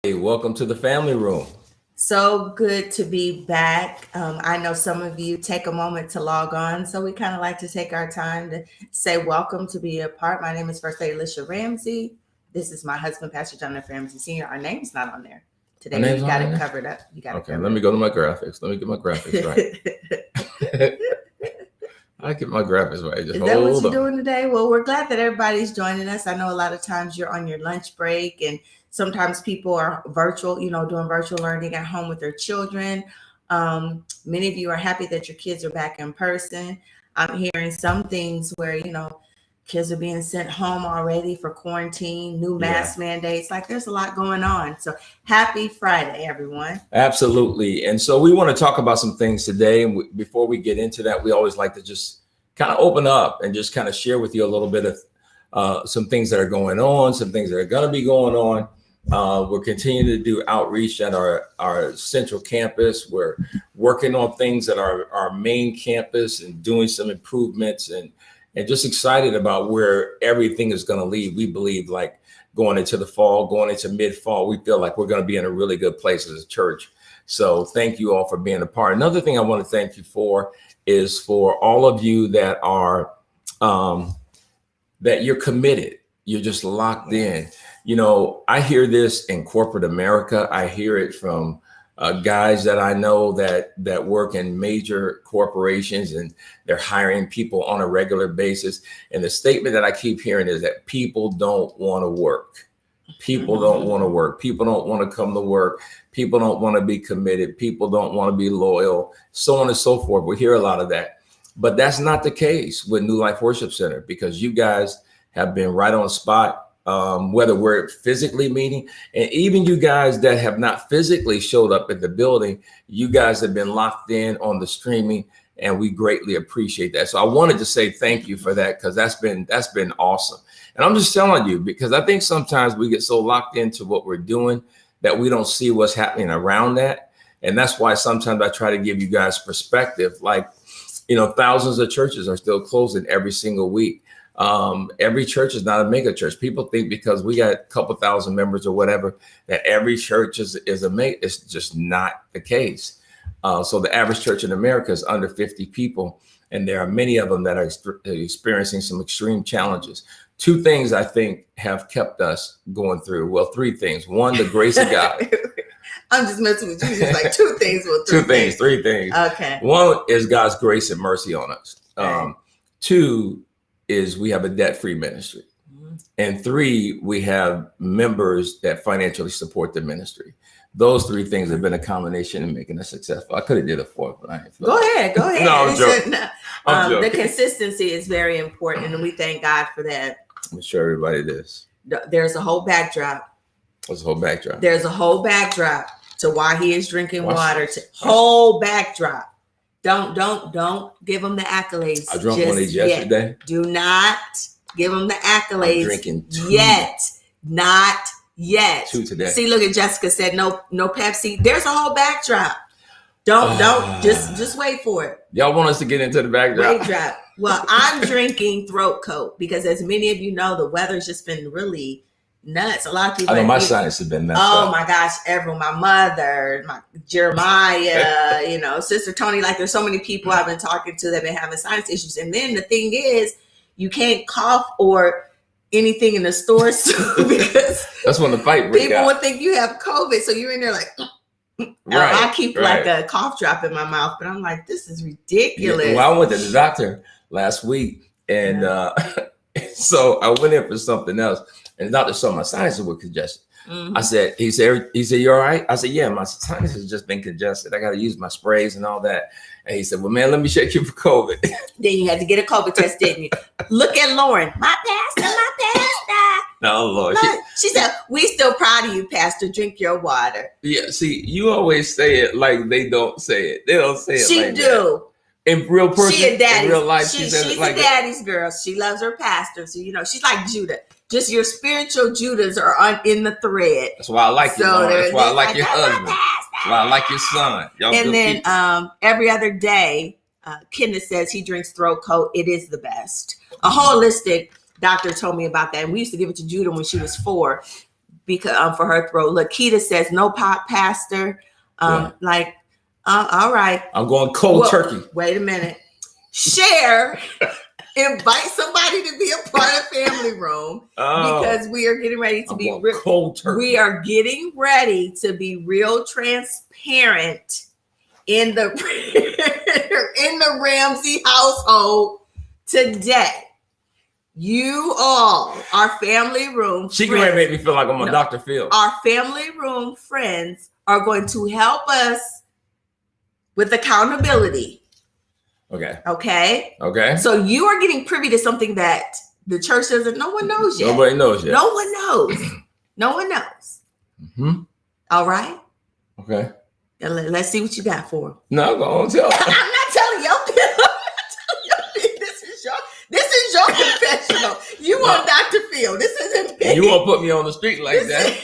Hey, welcome to the family room. So good to be back. I know some of you take a moment to log on, so we kind of like to take our time to say welcome to be a part. My name is First Lady Ramsey. This is my husband, Pastor Jonah Ramsey Sr. Our name's not on there My today. We name's got on it there. covered up. You got it Okay, let covered me go to my graphics. Let me get my graphics right. up. I get my graphics right. Just Is that what hold you're on. doing today? Well, we're glad that everybody's joining us. I know a lot of times you're on your lunch break, and sometimes people are virtual, doing virtual learning at home with their children. Many of you are happy that your kids are back in person. I'm hearing some things where, kids are being sent home already for quarantine, new Yeah, mask mandates. Like there's a lot going on. So happy Friday, everyone. absolutely. And so we want to talk about some things today. And before we get into that, we always like to just kind of open up and just kind of share with you a little bit of some things that are going on, some things that are going to be going on. We're continuing to do outreach at our central campus. We're working on things at our main campus and doing some improvements and just excited about where everything is going to lead. We believe like going into the fall, going into mid-fall, we feel like we're going to be in a really good place as a church. So thank you all for being a part. Another thing I want to thank you for is for all of you that are that you're committed. You're just locked in. I hear this in corporate America. I hear it from guys that I know that work in major corporations, and they're hiring people on a regular basis. And the statement that I keep hearing is that people don't want to work. People don't want to work. People don't want to come to work. People don't want to be committed. People don't want to be loyal, so on and so forth. We hear a lot of that. But that's not the case with New Life Worship Center, because you guys have been right on spot, whether we're physically meeting, and even you guys that have not physically showed up at the building, you guys have been locked in on the streaming, and we greatly appreciate that. So I wanted to say thank you for that, because that's been awesome. And I'm just telling you, because I think sometimes we get so locked into what we're doing that we don't see what's happening around that. And that's why sometimes I try to give you guys perspective. Like, thousands of churches are still closing every single week. Every church is not a mega church. People think because we got a couple thousand members or whatever, that every church is a mega. It's just not the case. So the average church in America is under 50 people. And there are many of them that are experiencing some extreme challenges. Two things I think have kept us going through. Well, three things. One, the grace of God. I'm just messing with you. Just like two things. Well, three things. Okay. One is God's grace and mercy on us. Okay. Two is we have a debt-free ministry. And three, we have members that financially support the ministry. Those three things have been a combination in making us successful. I could have did a fourth, but I ain't. Go ahead. No, I'm joking. I'm joking. The consistency is very important, and we thank God for that. I'm sure everybody this. There's a whole backdrop. What's the whole backdrop? There's a whole backdrop to why he is drinking water. Whole backdrop. Don't give him the accolades. I drank one of these yesterday. Do not give him the accolades. I'm drinking two. Not yet. Two today. See, look at Jessica said no Pepsi. There's a whole backdrop. Don't just wait for it. Y'all want us to get into the backdrop? Backdrop. Well, I'm drinking throat coat because, as many of you know, the weather's just been really nuts. A lot of people. I know my sinus has been messed up. Oh my gosh, everyone, my mother, my Jeremiah, Sister Tony. Like, there's so many people I've been talking to that have been having sinus issues. And then the thing is, you can't cough or anything in the stores because that's when the fight breaks out. People would think you have COVID, so you're in there like. Right, I keep like a cough drop in my mouth, but I'm like, this is ridiculous. Yeah, well, I went to the doctor last week, and so I went in for something else, and the doctor saw my sinuses were congested. Mm-hmm. He said, you all right? I said, yeah, my sinus has just been congested. I got to use my sprays and all that. And he said, well, man, let me check you for COVID. Then you had to get a COVID test, didn't you? Look at Lauren, my pastor. No, Lord. She said, we still proud of you, Pastor. Drink your water. Yeah, see, you always say it like they don't say it. They don't say it she like do. That. In real person, she a daddy's, in real life, she's like a daddy's girl. She loves her pastor. So, she's like Judah. Just your spiritual Judahs are in the thread. That's why I like you, Lauren. That's why I like your husband. That's why I like your son. Y'all and then every other day, Kenneth says he drinks throat coat. It is the best. A holistic doctor told me about that. And we used to give it to Judah when she was 4. because for her throat. Lakita says no pop, Pastor. All right. I'm going cold turkey. Wait a minute. Share. Invite somebody to be a part of Family Room because we are getting ready to be cold turkey. We are getting ready to be real transparent in the in the Ramsey household today. You all, our Family Room She can make me feel like I'm a Dr. Phil. Our Family Room friends are going to help us with accountability. Okay. So you are getting privy to something that the church doesn't. No one knows yet. Nobody knows yet. No one knows. No one knows. Mm-hmm. All right. Okay. Let's see what you got for him. No, go on, tell. I'm not telling you. This is your confessional. You want Dr. Phil. This isn't me. You won't put me on the street like that.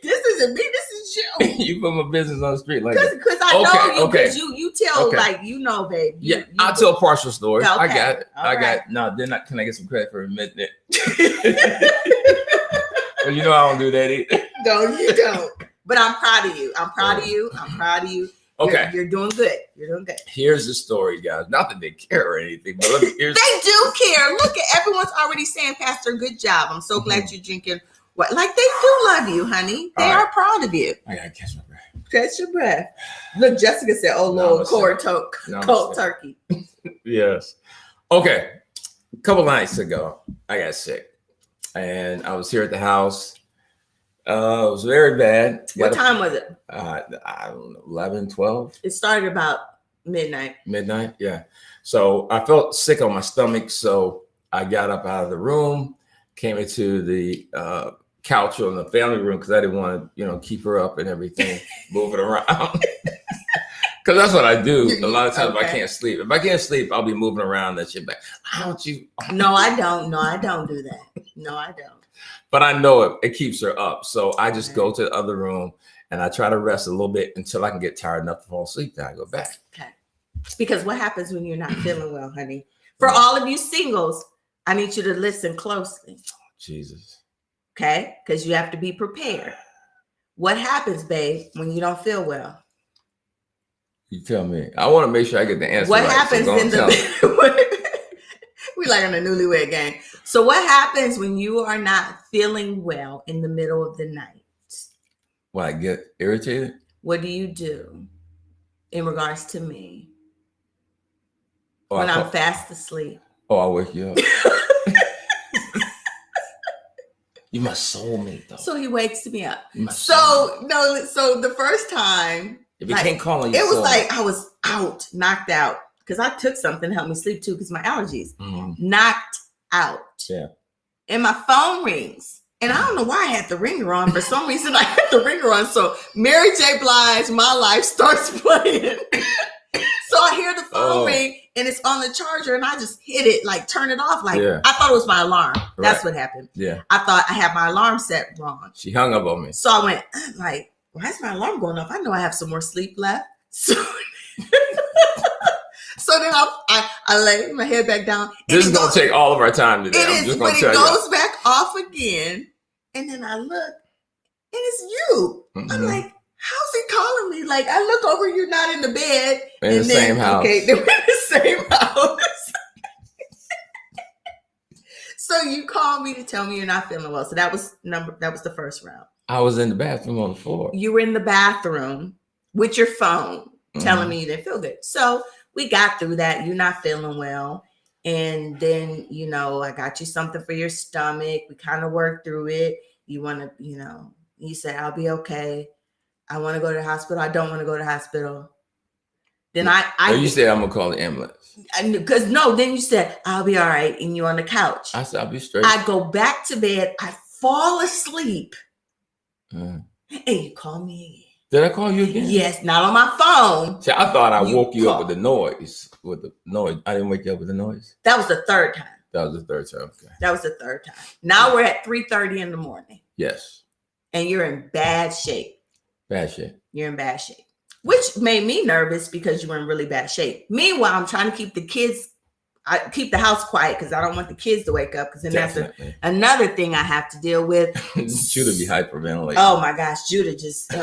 This isn't me. This is you. You put my business on the street like that. Because I know you. Because you tell babe. I'll tell a partial story. Okay. I got it. All right. No, then can I get some credit for admitting it? Well, you know I don't do that either. No, you don't. But I'm proud of you. I'm proud of you. Okay. You're doing good. You're doing good. Here's the story, guys. Not that they care or anything, but they do care. Look at everyone's already saying, Pastor, good job. I'm so glad you're drinking. What? Like they do love you, honey. They are proud of you. I gotta catch my breath. Catch your breath. Look, Jessica said, "Oh Lord, cold turkey." Yes. Okay. A couple nights ago, I got sick, and I was here at the house. It was very bad. What time was it? I don't know, 11, 12. It started about midnight. Midnight, yeah. So I felt sick on my stomach, so I got up out of the room, came into the couch on the family room because I didn't want to, keep her up and everything, moving around. Because that's what I do. A lot of times if I can't sleep. If I can't sleep, I'll be moving around that shit back. Why don't you? No, I don't. No, I don't do that. No, I don't. But I know it keeps her up. So I just go to the other room and I try to rest a little bit until I can get tired enough to fall asleep. Then I go back. Okay. Because what happens when you're not feeling well, honey? For all of you singles, I need you to listen closely. Jesus. Okay? Because you have to be prepared. What happens, babe, when you don't feel well? You tell me. I want to make sure I get the answer. What right, happens in the we like on the newlywed game. So what happens when you are not feeling well in the middle of the night? What, I get irritated? What do you do in regards to me when I'm fast asleep? Oh, I'll wake you up. You my soulmate, though. So he wakes me up. So the first time if you can't call on your it was like I was out, knocked out. Because I took something to help me sleep too, because my allergies. Knocked out. Yeah. And my phone rings. And I don't know why I had the ringer on. For some reason, I had the ringer on. So Mary J. Blige, My Life starts playing. So I hear the phone ring and it's on the charger and I just hit it, like turn it off. Like I thought it was my alarm. That's what happened. Yeah. I thought I had my alarm set wrong. She hung up on me. So I went like, why is my alarm going off? I know I have some more sleep left. So then I lay my head back down. This is going to take all of our time today. It is, but it goes back off again. And then I look, and it's you. I'm like, how's he calling me? Like, I look over, you're not in the bed. In the same house. Okay, they're in the same house. So you called me to tell me you're not feeling well. So that was the first round. I was in the bathroom on the floor. You were in the bathroom with your phone telling me you didn't feel good. So we got through that. You're not feeling well. And then, I got you something for your stomach. We kind of worked through it. You want to, you said, I'll be okay. I want to go to the hospital. I don't want to go to the hospital. Then you said, I'm going to call the ambulance. Because then you said, I'll be all right. And you're on the couch. I said, I'll be straight. I go back to bed. I fall asleep. And you call me again. Did I call you again? Yes, not on my phone. See, I thought I woke you up with the noise. I didn't wake you up with the noise. That was the third time. That was the third time. Okay. That was the third time. Now we're at 3:30 in the morning. Yes. And you're in bad shape. Bad shape. You're in bad shape. Which made me nervous because you were in really bad shape. Meanwhile, I'm trying to keep the kids I keep the house quiet because I don't want the kids to wake up, because then Definitely. that's another thing I have to deal with. Judah be hyperventilating. Oh my gosh, Judah just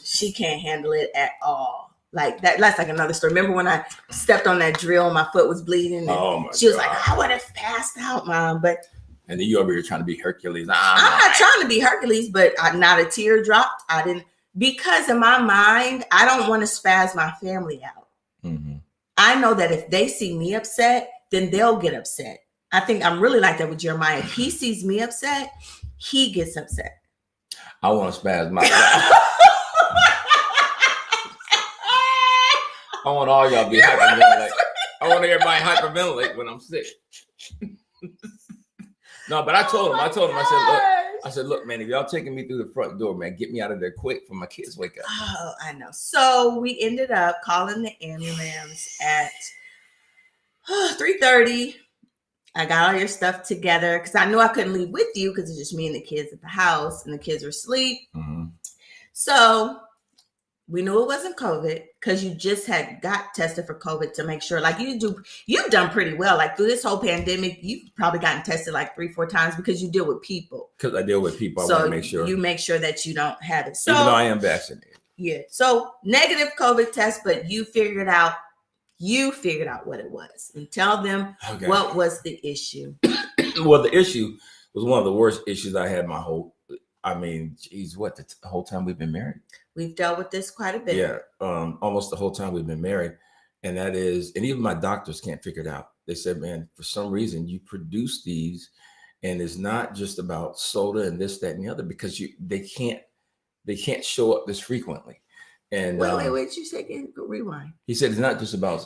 she can't handle it at all. Like that's like another story. Remember when I stepped on that drill and my foot was bleeding? And she was like, I would have passed out, Mom. But and then you over here trying to be Hercules. I'm not trying to be Hercules, but not a tear dropped. I didn't, because in my mind, I don't want to spaz my family out. Mm-hmm. I know that if they see me upset, then they'll get upset. I think I'm really like that with Jeremiah. If he sees me upset, he gets upset. I want to spaz my I want all y'all to be hyperventilate. I want everybody hyperventilate when I'm sick. No, but I told him, I said, look, man, if y'all taking me through the front door, man, get me out of there quick before my kids wake up. Oh, I know. So we ended up calling the ambulance at 3:30. I got all your stuff together because I knew I couldn't leave with you because it's just me and the kids at the house, and the kids were asleep. Mm-hmm. So we knew it wasn't COVID because you just had got tested for COVID to make sure. Like you've done pretty well. Like through this whole pandemic, you've probably gotten tested like 3-4 times because you deal with people. Because I deal with people, I so want to make sure. You make sure that you don't have it. So even though I am vaccinated. Yeah. So negative COVID test, but you figured out what it was, and tell them what was the issue. Well, the issue was one of the worst issues I had my whole. I mean, geez, what the whole time we've been married? We've dealt with this quite a bit. Yeah, almost the whole time we've been married, and that is, and even my doctors can't figure it out. They said, "Man, for some reason you produce these, and it's not just about soda and this, that, and the other, because they can't show up this frequently." And wait, you said again? Rewind. He said it's not just about.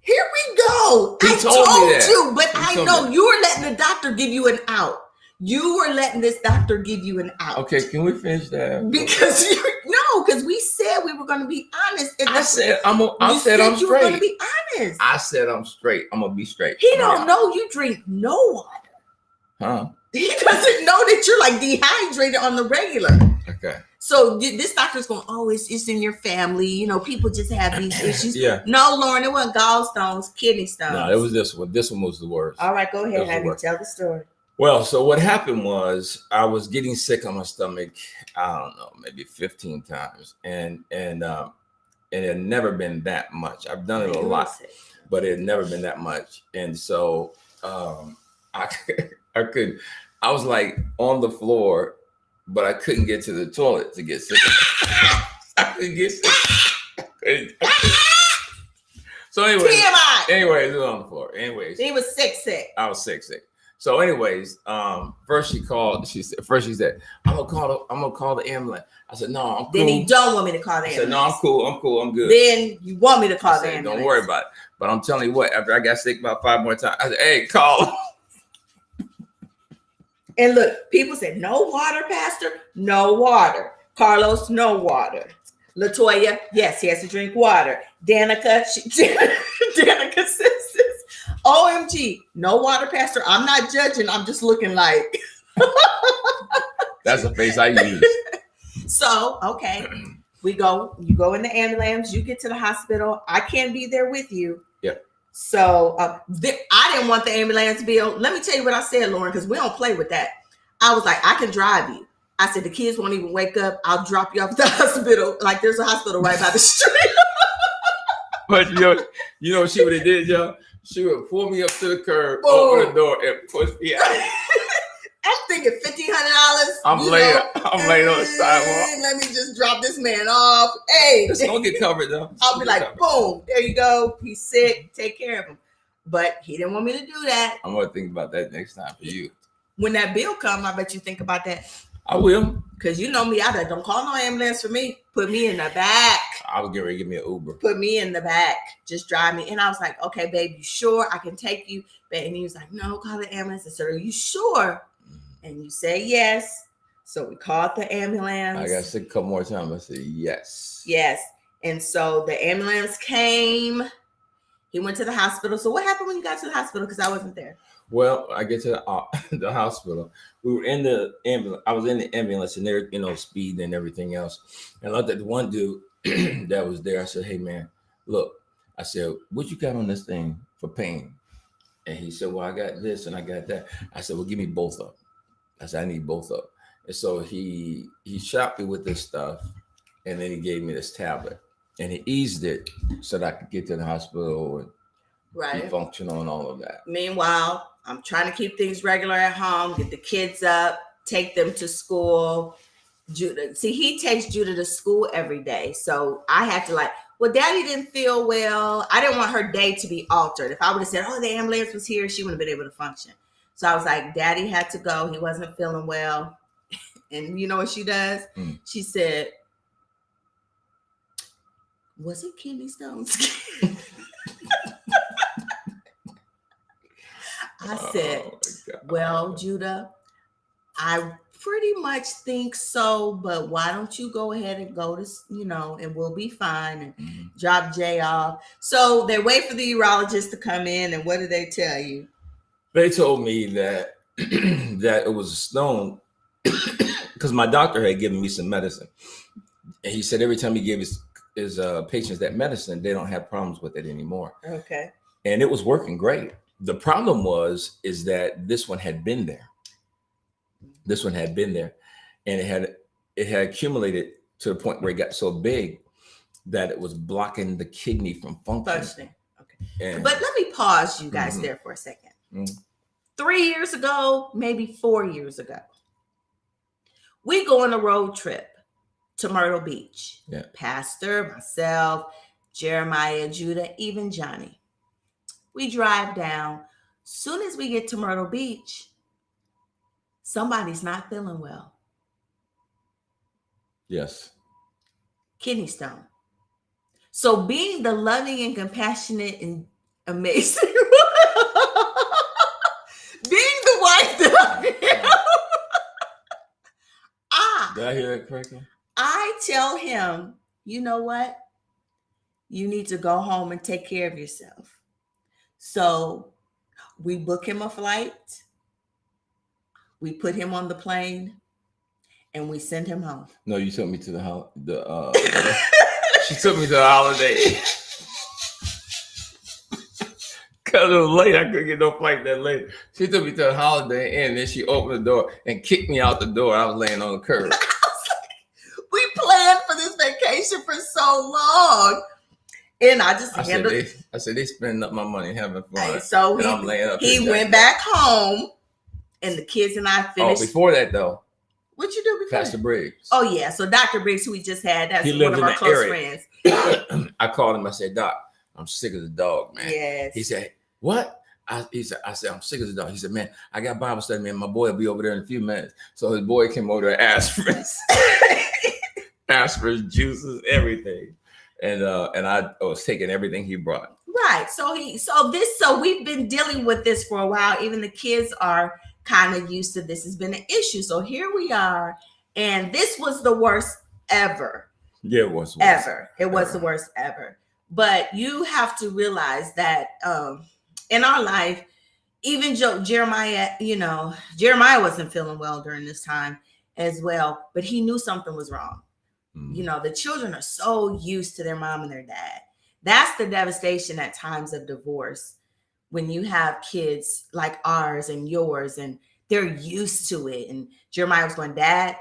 Here we go. I told you, but I know you were letting the doctor give you an out. You were letting this doctor give you an out. Okay, can we finish that? Because we said we were going to be honest. I said I'm straight. You were going to be honest. I said I'm straight. I'm gonna be straight. He don't know you drink no water. Huh? He doesn't know that you're like dehydrated on the regular. Okay. So this doctor's going, it's in your family. You know, people just have these issues. Yeah. No, Lauren, it wasn't gallstones, kidney stones. No, it was this one. This one was the worst. All right, go ahead. Have you tell the story. Well, so what happened was I was getting sick on my stomach, I don't know, maybe 15 times. And it had never been that much. I've done it a lot, but it had never been that much. And so I was like on the floor, but I couldn't get to the toilet to get sick. I couldn't get sick. So anyways, it was on the floor. Anyways. He was sick. I was sick. So anyways, first she said, I'm gonna call the ambulance. I said, no, I'm cool. Then he don't want me to call the ambulance. I said, no, I'm cool, I'm good. Then you want me to call the ambulance. Don't worry about it. But I'm telling you what, after I got sick about 5 more times, I said, hey, call. And look, people said, no water, Pastor? No water. Carlos, no water. Latoya, yes, he has to drink water. Danica says this. OMG, no water, Pastor. I'm not judging. I'm just looking like. That's the face I use. So, okay. You go in the ambulance. You get to the hospital. I can't be there with you. Yeah. So I didn't want the ambulance bill. Let me tell you what I said, Lauren, because we don't play with that. I was like, I can drive you. I said, the kids won't even wake up. I'll drop you off at the hospital. Like there's a hospital right by the street. But you know what she would have did, y'all? She would pull me up to the curb, open the door, and push me out. I'm thinking $1,500. I'm laying on the sidewalk. Let me just drop this man off. Hey, it's gonna get covered though. I'll be like, boom, there you go. He's sick. Take care of him. But he didn't want me to do that. I'm gonna think about that next time for you. When that bill comes, I bet you think about that. I will. Because you know me, I don't call no ambulance for me. Put me in the back. I was getting ready to give me an Uber. Put me in the back. Just drive me. And I was like, okay, babe, you sure I can take you? And he was like, no, call the ambulance. I said, are you sure? And you say yes. So we called the ambulance. I got sick a couple more times. I said yes. Yes. And so the ambulance came. He went to the hospital. So what happened when you got to the hospital? Because I wasn't there. Well, I get to the hospital. We were in the ambulance. I was in the ambulance, and they're, speeding and everything else. And I looked at the one dude that was there. I said, hey, man, look. I said, what you got on this thing? for pain. And he said, well, I got this and I got that. I said, well, give me both of them. I said, I need both of them. And so he shot me with this stuff, and then he gave me this tablet, and he eased it so that I could get to the hospital and be functional and all of that. Meanwhile, I'm trying to keep things regular at home, get the kids up, take them to school. Judah, see, he takes Judah to school every day. So I had to well, Daddy didn't feel well. I didn't want her day to be altered. If I would have said, oh, the ambulance was here, she wouldn't have been able to function. So I was like, Daddy had to go. He wasn't feeling well. And you know what she does? She said, was it kidney stones? I said, well, Judah, I pretty much think so, but why don't you go ahead and go to, and we'll be fine, and drop Jay off. So they wait for the urologist to come in, and what did they tell you? They told me that that it was a stone because my doctor had given me some medicine, and he said every time he gave his patients that medicine, they don't have problems with it anymore. Okay. And it was working great. The problem is that this one had been there. This one had been there, and it had accumulated to the point where it got so big that it was blocking the kidney from functioning. Okay. But let me pause you guys there for a second. 3 years ago, maybe 4 years ago, we go on a road trip to Myrtle Beach. Yeah. Pastor, myself, Jeremiah, Judah, even Johnny. We drive down. Soon as we get to Myrtle Beach, somebody's not feeling well. Yes. Kidney stone. So being the loving and compassionate and amazing, being the wife that I am, did I hear that correctly? I tell him, you know what? You need to go home and take care of yourself. So we book him a flight. We put him on the plane, and we send him home. No, you took me to she took me to the holiday. Because it was late, I couldn't get no flight that late. She took me to the Holiday Inn, and then she opened the door and kicked me out the door. I was laying on the curb. We planned for this vacation for so long. And I said, they spending up my money having fun. And so I'm laying up he went back home, and the kids and I finished. Oh, before that, though. What'd you do before? Pastor Briggs. Oh, yeah. So Dr. Briggs, who we just had, that's one of our close friends. I called him. I said, Doc, I'm sick of the dog, man. Yes. He said, what? I said, I'm sick of the dog. He said, man, I got Bible study, man. My boy will be over there in a few minutes. So his boy came over there, aspirins, aspirins, juices, everything. And I was taking everything he brought. Right. So we've been dealing with this for a while. Even the kids are kind of used to this. Has been an issue. So here we are. And this was the worst ever. Yeah, it was. It was the worst ever. But you have to realize that in our life, even Jeremiah, Jeremiah wasn't feeling well during this time as well, but he knew something was wrong. Mm. The children are so used to their mom and their dad. That's the devastation at times of divorce, when you have kids like ours and yours, and they're used to it. And Jeremiah was going, Dad.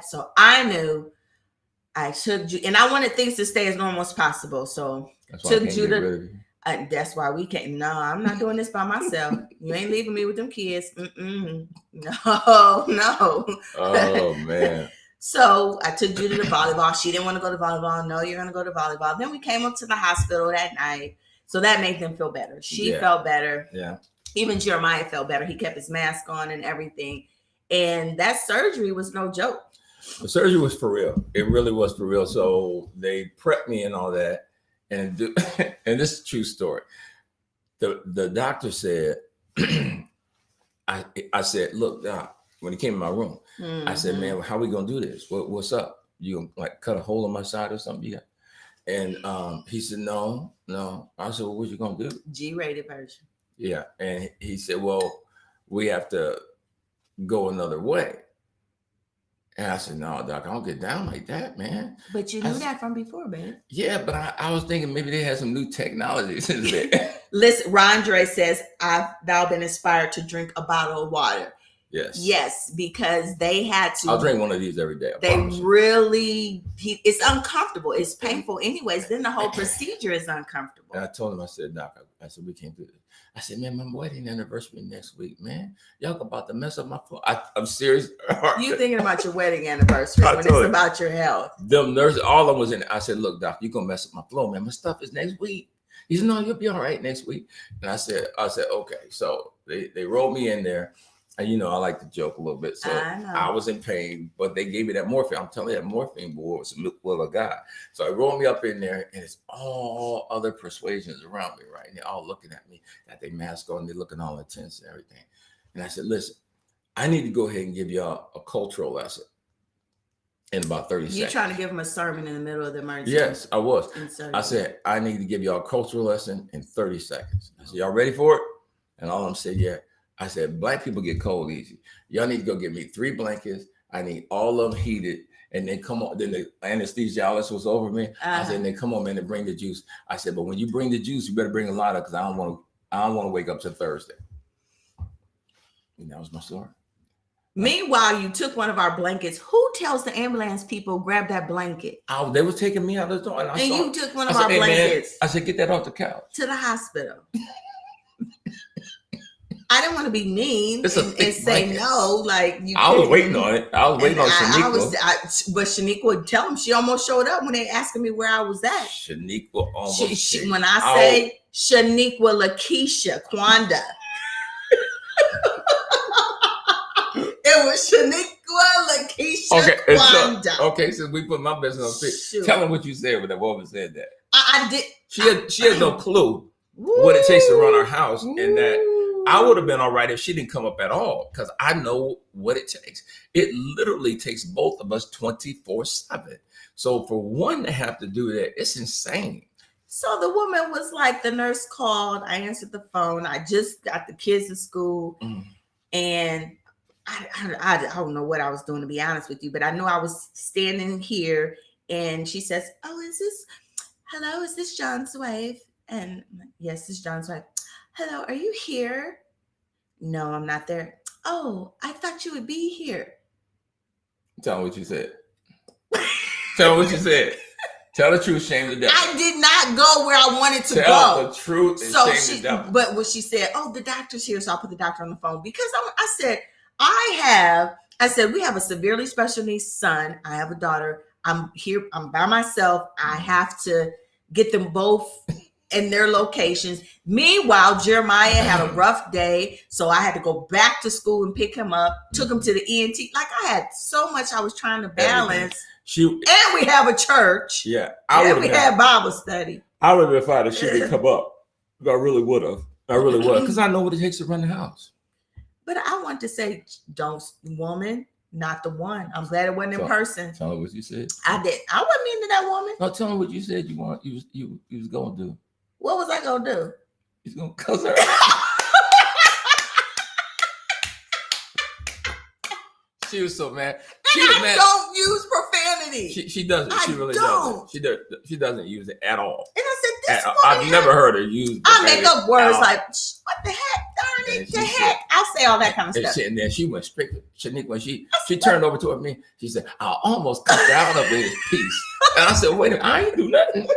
So I knew I took, and I wanted things to stay as normal as possible. So took Judah. That's why we can't. No, I'm not doing this by myself. You ain't leaving me with them kids. No. Oh man. So I took Judah to volleyball. She didn't want to go to volleyball. No, you're going to go to volleyball. Then we came up to the hospital that night. So that made them feel better. She felt better. Yeah. Even Jeremiah felt better. He kept his mask on and everything. And that surgery was no joke. The surgery was for real. It really was for real. So they prepped me and all that. And this is a true story. The doctor said, I said, look, Doc, when he came in my room, I said, man, how are we going to do this? What's up? You gonna cut a hole in my side or something? Yeah. And he said, no. I said, well, what you going to do? G-rated version. Yeah. And he said, well, we have to go another way. And I said, no, doc, I don't get down like that, man. But you knew that from before, babe. Yeah, but I was thinking maybe they had some new technologies in there. Listen, Rondre says, I've now been inspired to drink a bottle of water. Yes, because they had to. I'll drink one of these every day. It's uncomfortable. It's painful anyways. Then the whole procedure is uncomfortable. And I told him, I said, doc, I said, we can't do this. I said, man, my wedding anniversary next week, man. Y'all about to mess up my flow. I'm serious. You thinking about your wedding anniversary when it's about your health. Them nurses, all of them was in it. I said, look, doc, you're going to mess up my flow, man. My stuff is next week. He said, no, you'll be all right next week. And I said, okay. So they rolled me in there. And, I like to joke a little bit. So I was in pain, but they gave me that morphine. I'm telling you, that morphine boy was the will of God. So I rolled me up in there, and it's all other persuasions around me, right? And they're all looking at me, got their mask on, they're looking all intense and everything. And I said, listen, I need to go ahead and give y'all a cultural lesson in about 30 seconds. You're trying to give them a sermon in the middle of the emergency? Yes, I was. I said, I need to give y'all a cultural lesson in 30 seconds. I said, y'all ready for it? And all of them said, yeah. I said, black people get cold easy. Y'all need to go get me 3 blankets. I need all of them heated. And then come on. Then the anesthesiologist was over me. I said, then come on, man, and bring the juice. I said, but when you bring the juice, you better bring a lot of, because I don't want to wake up till Thursday. And that was my story. Meanwhile, you took one of our blankets. Who tells the ambulance people grab that blanket? Oh, they were taking me out of the door. And you took one of our blankets. Man, I said, get that off the couch. To the hospital. I didn't want to be mean and say no. Like I was waiting on it. I was waiting on Shaniqua. But Shaniqua would tell them. She almost showed up when they asking me where I was at. Shaniqua almost. When I say Shaniqua Lakeisha Kwanda, it was Shaniqua Lakeisha Kwanda. Okay, since we put my business on fit, tell them what you said when that woman said that. I did. She had no clue what it takes to run our house, and that. I would have been all right if she didn't come up at all, because I know what it takes. It literally takes both of us 24/7. So for one to have to do that, it's insane. So the woman was like, the nurse called. I answered the phone. I just got the kids to school. And I don't know what I was doing, to be honest with you, but I know I was standing here. And she says, oh, is this John's wife? And I'm like, yes, it's John's wife. Hello, are you here? No, I'm not there. Oh, I thought you would be here. Tell me what you said. Tell me what you said. Tell the truth, shame the devil. I did not go where I wanted to go. Tell the truth and shame the devil. But what she said, oh, the doctor's here, so I'll put the doctor on the phone. Because I said, we have a severely special needs son. I have a daughter. I'm here. I'm by myself. I have to get them both in their locations. Meanwhile, Jeremiah had a rough day, so I had to go back to school and pick him up. Took him to the ENT. Like, I had so much I was trying to balance. And we have a church. Yeah, we had Bible study. I would have been fine if she didn't come up. I really would have. I really would, because I know what it takes to run the house. But I want to say, don't, woman, not the one. I'm glad it wasn't in person. Tell her what you said. I did. I wasn't mean to that woman. No, tell her what you said you was gonna do. What was I gonna do? He's gonna cuss her. She was so mad. I don't use profanity. She doesn't. She really doesn't. She doesn't use it at all. And I said, this woman. I've never heard her use. I make up words like, what the heck, darn it, the heck. I say all that kind of stuff. And then she went straight to Shaniqua. When she turned over toward me, she said, I almost cut out of this piece. And I said, wait a minute, I ain't do nothing.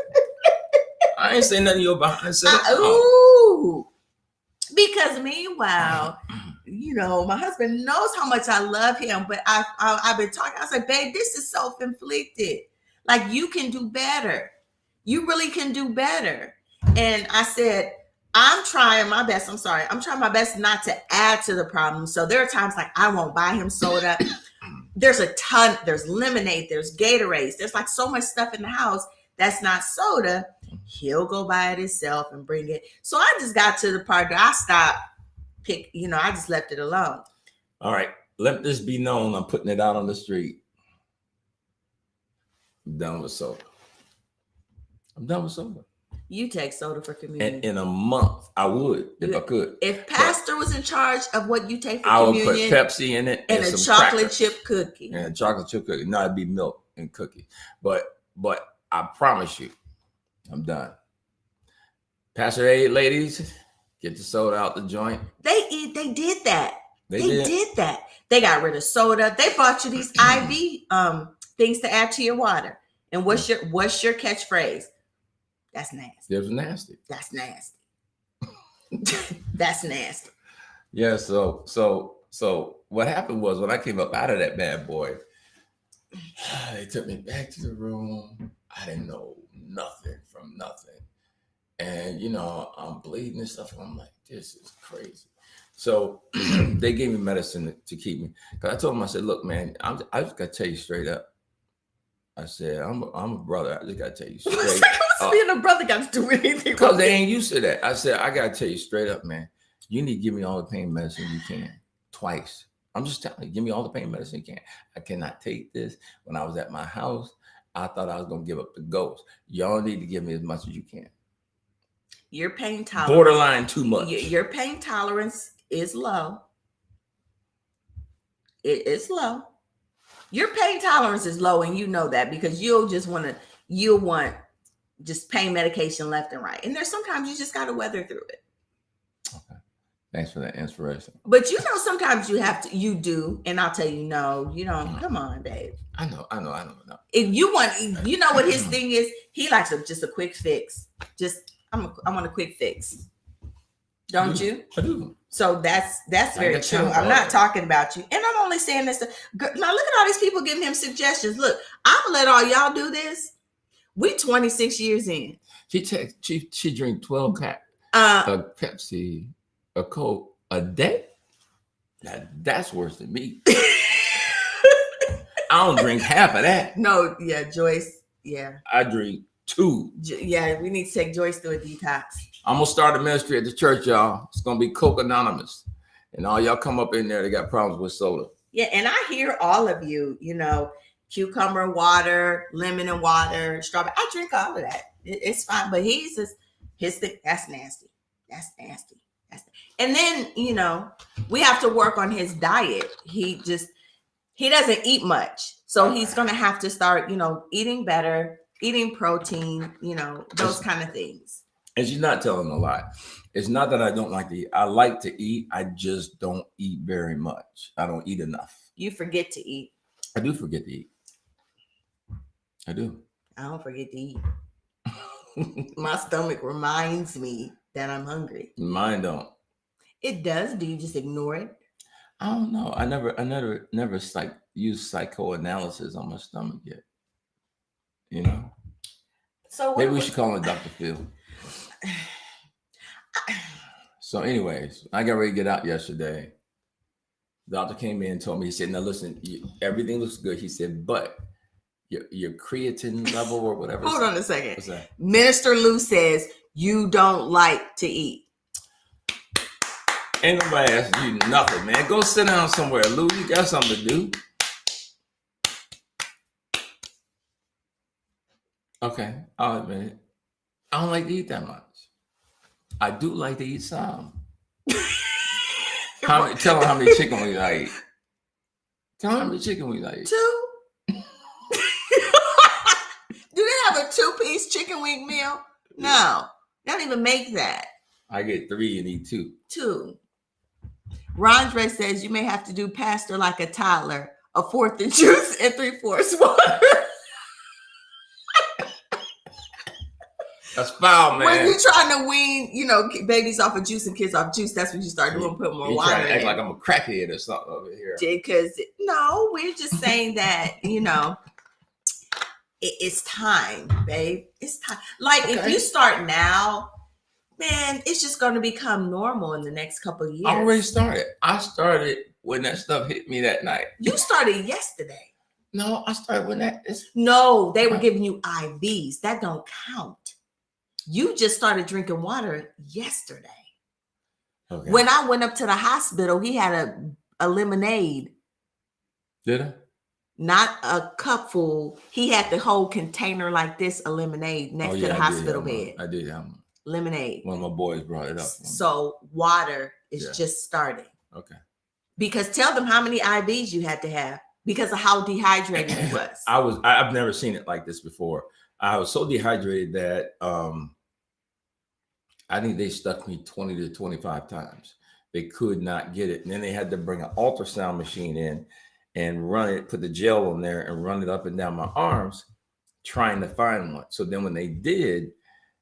I ain't say nothing to you about it. Ooh. Because meanwhile, my husband knows how much I love him, but I've been talking. I was like, babe, this is self-inflicted. Like, you can do better. You really can do better. And I said, I'm trying my best. I'm sorry. I'm trying my best not to add to the problem. So there are times like I won't buy him soda. There's a ton. There's lemonade. There's Gatorades. There's like so much stuff in the house that's not soda. He'll go buy it himself and bring it. So I just got to the part that I stopped. I just left it alone. All right. Let this be known. I'm putting it out on the street. I'm done with soda. You take soda for communion. And in a month, I would if I could. If Pastor was in charge of what you take for I would communion, put Pepsi in it and a some chocolate crackers. chip cookie. And a chocolate chip cookie. No, it'd be milk and cookie. But I promise you, I'm done. Pastor A, ladies, get the soda out the joint. They did that. They did. did that. They got rid of soda. They bought you these IV things to add to your water. And what's your catchphrase? That's nasty. It was nasty. That's nasty. That's nasty. Yeah. So what happened was when I came up out of that bad boy, they took me back to the room. I didn't know nothing from nothing. And, I'm bleeding and stuff. And I'm like, this is crazy. So they gave me medicine to keep me. Because I told them, I said, look, man, I just got to tell you straight up. I said, I'm a brother. I just got to tell you straight up. Being a brother got to do anything. Because they ain't used to that. I said, I got to tell you straight up, man. You need to give me all the pain medicine you can. Twice. I'm just telling you, give me all the pain medicine you can. I cannot take this. When I was at my house, I thought I was going to give up the ghost. Y'all need to give me as much as you can. Your pain tolerance. Borderline too much. Your pain tolerance is low. It's low. Your pain tolerance is low, and you know that because you'll want just pain medication left and right. And there's sometimes you just got to weather through it. Okay. Thanks for that inspiration. But sometimes you do, and I'll tell you, no, you don't. Come on, babe. I know. If you want, what his thing is, he likes just a quick fix. I want a quick fix. Don't you? I do. So that's very true. I'm not talking about you. And I'm only saying this. Now look at all these people giving him suggestions. Look, I'm going to let all y'all do this. We 26 years in. She drink 12 pack of Pepsi, a Coke a day. Now, that's worse than me. I don't drink half of that. No, yeah, Joyce. Yeah. I drink 2. Yeah, we need to take Joyce through a detox. I'm going to start a ministry at the church, y'all. It's going to be Coke Anonymous. And all y'all come up in there, they got problems with soda. Yeah, and I hear all of you, cucumber water, lemon and water, strawberry. I drink all of that. It's fine. But his thing, that's nasty. That's nasty. And then, we have to work on his diet. He doesn't eat much. So he's going to have to start, eating better, eating protein, those kind of things. And she's not telling a lie. It's not that I don't like to eat. I like to eat. I just don't eat very much. I don't eat enough. You forget to eat. I do forget to eat. I do. I don't forget to eat. My stomach reminds me that I'm hungry. Mine don't. It does. Do you just ignore it? I don't know. I never used psychoanalysis on my stomach yet. So maybe we should call him Dr. Phil. So anyways, I got ready to get out yesterday. The doctor came in and told me, he said, now listen, everything looks good. He said, but your creatine level or whatever. Hold on a second. What's that? Minister Lou says you don't like to eat. Ain't nobody asking you nothing, man. Go sit down somewhere, Lou. You got something to do. Okay, I'll admit it. I don't like to eat that much. I do like to eat some. Tell them how many chicken wings I eat. Tell them how many chicken wings I eat. 2? Do they have a 2-piece chicken wing meal? No, they don't even make that. I get 3 and eat 2. 2. Rondre says you may have to do pastor like a toddler, a 1/4 in juice and 3/4 water. That's foul, man. When you're trying to wean, babies off of juice and kids off juice, that's when you start doing, put more water in. Act like I'm a crackhead or something over here. Because no, we're just saying that, it's time, babe. It's time. Like if you start now, man, it's just going to become normal in the next couple of years. I already started. I started when that stuff hit me that night. You started yesterday. No, I started when that. No, they were giving you IVs. That don't count. You just started drinking water yesterday. Okay. When I went up to the hospital, he had a lemonade. Did I? not a cup full. He had the whole container like this of lemonade next to the hospital bed. I did have one. Lemonade. One of my boys brought it up. So water is just starting. Okay. Because tell them how many IVs you had to have because of how dehydrated he was. I've never seen it like this before. I was so dehydrated that I think they stuck me 20 to 25 times. They could not get it. And then they had to bring an ultrasound machine in and run it, put the gel on there and run it up and down my arms, trying to find one. So then when they did,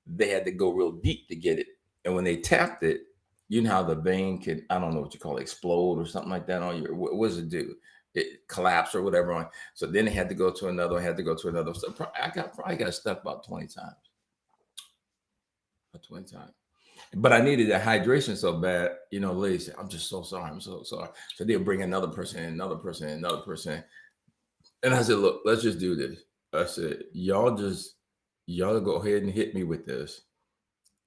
they had to go real deep to get it. And when they tapped it, you know how the vein can, I don't know what you call it, explode or something like that on your, what does it do? It collapsed or whatever on. So then they had to go to another, So I probably got stuck about 20 times. About 20 times. But I needed that hydration so bad, you know, ladies said, I'm just so sorry. I'm so sorry. So they'll bring another person in, another person in, another person. And I said, look, let's just do this. I said, y'all go ahead and hit me with this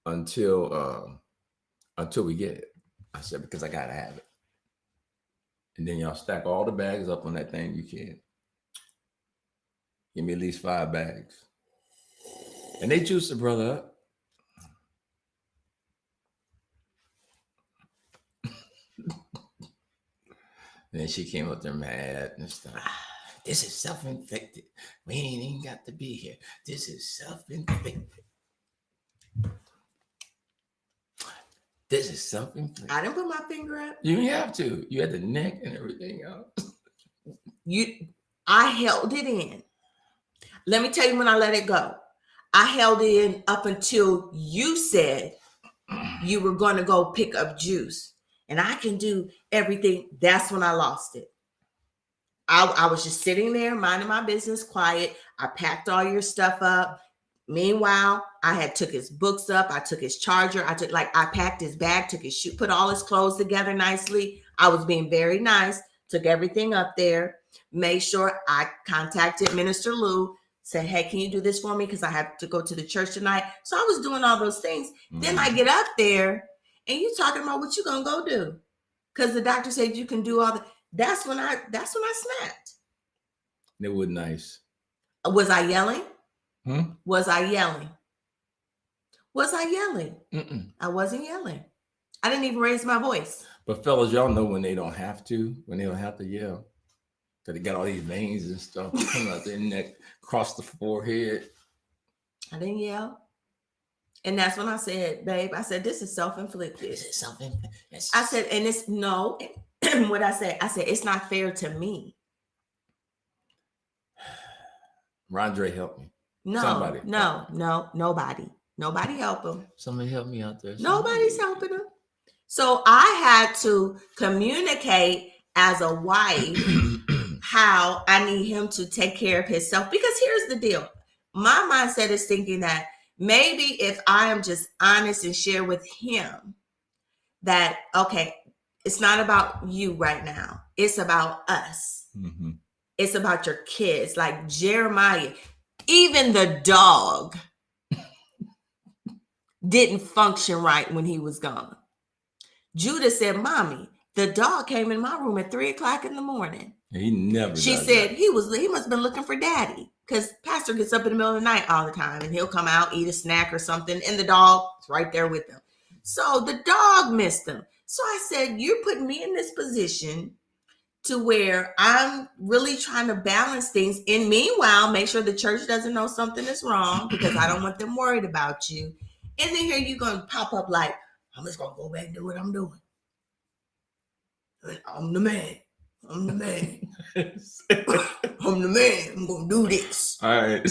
until we get it. I said, because I got to have it. And then y'all stack all the bags up on that thing you can. Give me at least 5 bags. And they juiced the brother up. And then she came up there mad and stuff. This is self-inflicted. We ain't even got to be here. This is self-inflicted. This is self-inflicted. I didn't put my finger up. You didn't have to. You had the neck and everything else. I held it in. Let me tell you when I let it go. I held it in up until you said you were going to go pick up juice. And I can do everything. That's when I lost it. I was just sitting there, minding my business, quiet. I packed all your stuff up. Meanwhile, I had took his books up. I took his charger. I packed his bag, took his shoe, put all his clothes together nicely. I was being very nice, took everything up there, made sure I contacted Minister Lou, said, hey, can you do this for me? Because I have to go to the church tonight. So I was doing all those things. Then I get up there and you talking about what you gonna go do. Because the doctor said you can do all that. That's when I snapped. It was nice. Was I yelling? Was I yelling? Mm-mm. I wasn't yelling. I didn't even raise my voice. But fellas, y'all know when they don't have to yell. Because they got all these veins and stuff coming out their neck, across the forehead. I didn't yell. And that's when I said, babe, I said, this is self-inflicted. This is self-inflicted. I said, and it's no, what I said, it's not fair to me. Rondre, help me. Nobody. Nobody help him. Somebody help me out there. Nobody's helping him. So I had to communicate as a wife how I need him to take care of himself. Because here's the deal. My mindset is thinking that maybe if I am just honest and share with him that, okay, it's not about you right now. It's about us. Mm-hmm. It's about your kids. Like Jeremiah, even the dog didn't function right when he was gone. Judah said, Mommy, the dog came in my room at 3:00 in the morning. He never. She said he must have been looking for daddy because Pastor gets up in the middle of the night all the time and he'll come out, eat a snack or something, and the dog is right there with him. So the dog missed him. So I said, you're putting me in this position to where I'm really trying to balance things. And meanwhile, make sure the church doesn't know something is wrong because I don't want them worried about you. And then here you're going to pop up like, I'm just going to go back and do what I'm doing. I'm the man. I'm the man. I'm the man. I'm going to do this. All right.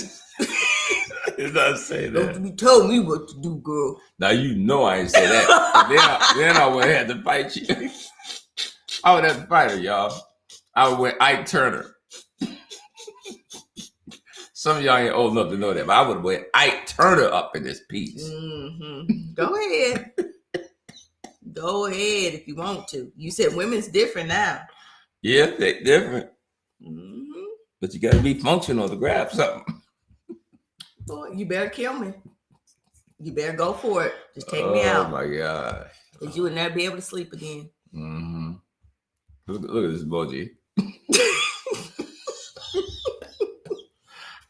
Did not say that. Don't be telling me what to do, girl. Now you know I ain't say that. then I would have had to fight you. I would have to fight her, y'all. I would wear Ike Turner. Some of y'all ain't old enough to know that, but I would wear Ike Turner up in this piece. Mm-hmm. Go ahead. Go ahead if you want to. You said women's different now. Yeah, they're different. Mm-hmm. But you got to be functional to grab something. Boy, you better kill me. You better go for it. Just take me out. Oh my God. Because you would never be able to sleep again. Mm-hmm. Look at this emoji.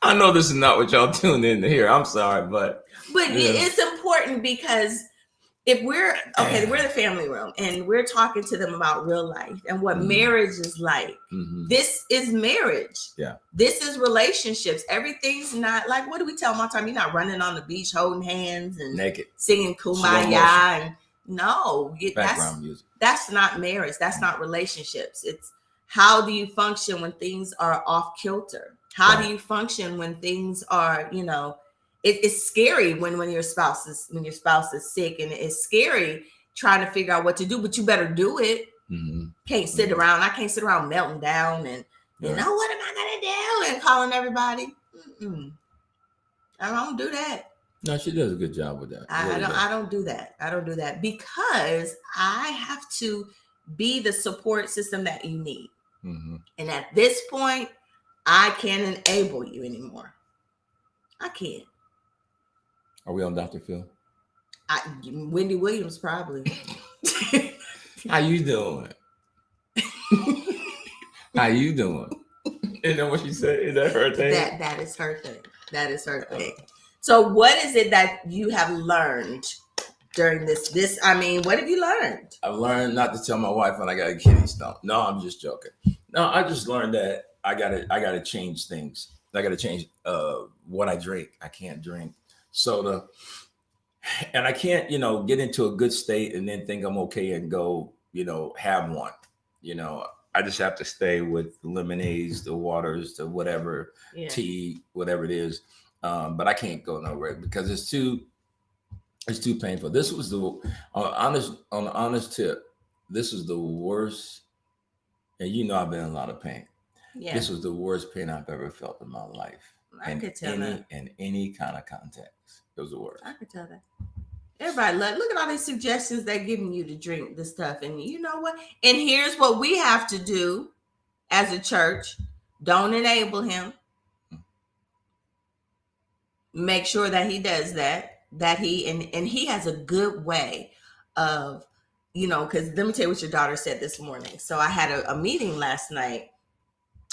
I know this is not what y'all tuned in to hear. I'm sorry, but it's important because if we're the family room and we're talking to them about real life and what marriage is like. This is marriage. Yeah. This is relationships. Everything's not like, what do we tell them all the time? You're not running on the beach holding hands and naked singing Kumbaya. And no, background music. That's not marriage. That's not relationships. It's how do you function when things are off kilter? How do you function when things are, it's scary when your spouse is sick, and it's scary trying to figure out what to do, but you better do it. Can't sit around. I can't sit around melting down and what am I gonna do and calling everybody. I don't do that. No, she does a good job with that. I don't do that. I don't do that because I have to be the support system that you need. And at this point, I can't enable you anymore. I can't. Are we on Dr. Phil? Wendy Williams, probably. How you doing? How you doing? You know what she said? Is that her thing? That is her thing. That is her thing. So what is it that you have learned during this? What have you learned? I've learned not to tell my wife when I got a kidney stone. No, I'm just joking. No, I just learned that I gotta change things. I gotta change what I drink. I can't drink soda, and I can't, get into a good state and then think I'm okay and go, have one. I just have to stay with the lemonades, the waters, the whatever, tea, whatever it is. But I can't go nowhere because it's too painful. This was the honest tip. This was the worst, and I've been in a lot of pain. Yeah. This was the worst pain I've ever felt in my life. I could tell that. In any kind of context. It was the worst. I could tell that. Everybody, look at all these suggestions they're giving you to drink this stuff. And you know what? And here's what we have to do as a church. Don't enable him. Make sure that he does that he and he has a good way of, because let me tell you what your daughter said this morning. So I had a meeting last night.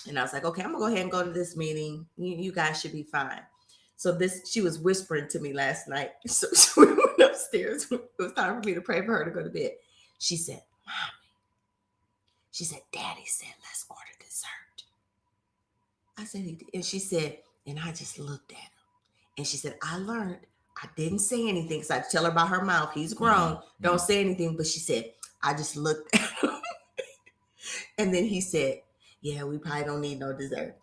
And I was like, okay, I'm gonna go ahead and go to this meeting. You guys should be fine. So she was whispering to me last night. So we went upstairs. It was time for me to pray for her to go to bed. She said, Mommy, Daddy said, let's order dessert. I said, he did. And she said, and I just looked at him. And she said, I learned. I didn't say anything. So I tell her about her mouth. He's grown. Don't say anything. But she said, I just looked at him. And then he said, yeah, we probably don't need no dessert.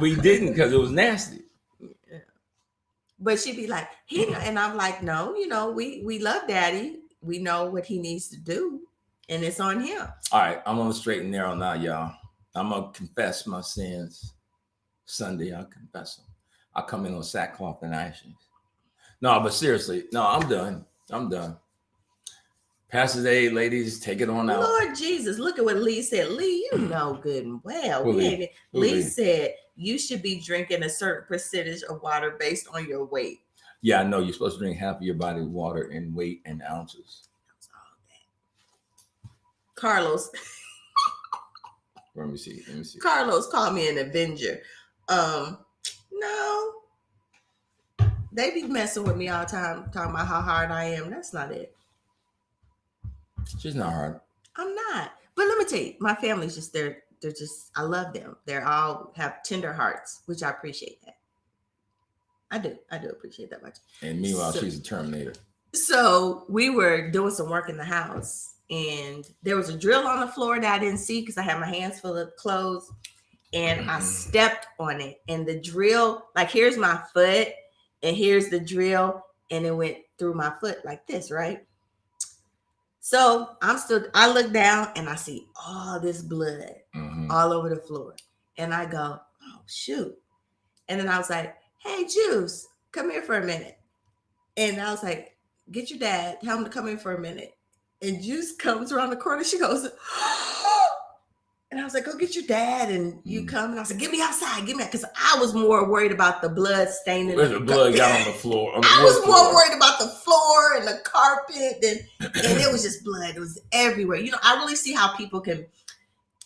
We didn't because it was nasty. Yeah. But she'd be like, and I'm like, no, we love Daddy. We know what he needs to do, and it's on him. All right, I'm on the straight and narrow now, y'all. I'm gonna confess my sins. Sunday, I'll confess them. I'll come in on sackcloth and ashes. No, but seriously, no, I'm done. Pastor Day, ladies, take it on out. Lord Jesus, look at what Lee said. Lee, you know good and well. Lee said you should be drinking a certain percentage of water based on your weight. Yeah, I know. You're supposed to drink half of your body water in weight and ounces. That's all that. Carlos. Let me see. Carlos called me an Avenger. No. They be messing with me all the time, talking about how hard I am. That's not it. She's not hard. I'm not. But let me tell you, my family's just they're just, I love them. They're all have tender hearts, which I appreciate that. I do appreciate that much. And meanwhile, she's a Terminator. So we were doing some work in the house, and there was a drill on the floor that I didn't see because I had my hands full of clothes, and I stepped on it. And the drill, like here's my foot, and here's the drill, and it went through my foot like this, right? So I look down and I see all this blood all over the floor. And I go, oh, shoot. And then I was like, hey, Juice, come here for a minute. And I was like, get your dad, tell him to come in for a minute. And Juice comes around the corner. She goes, and I was like, go get your dad and you come. And I was like, get me outside, because I was more worried about the blood staining. The blood got on the floor. I was more worried about the floor and the carpet and it was just blood. It was everywhere. I really see how people can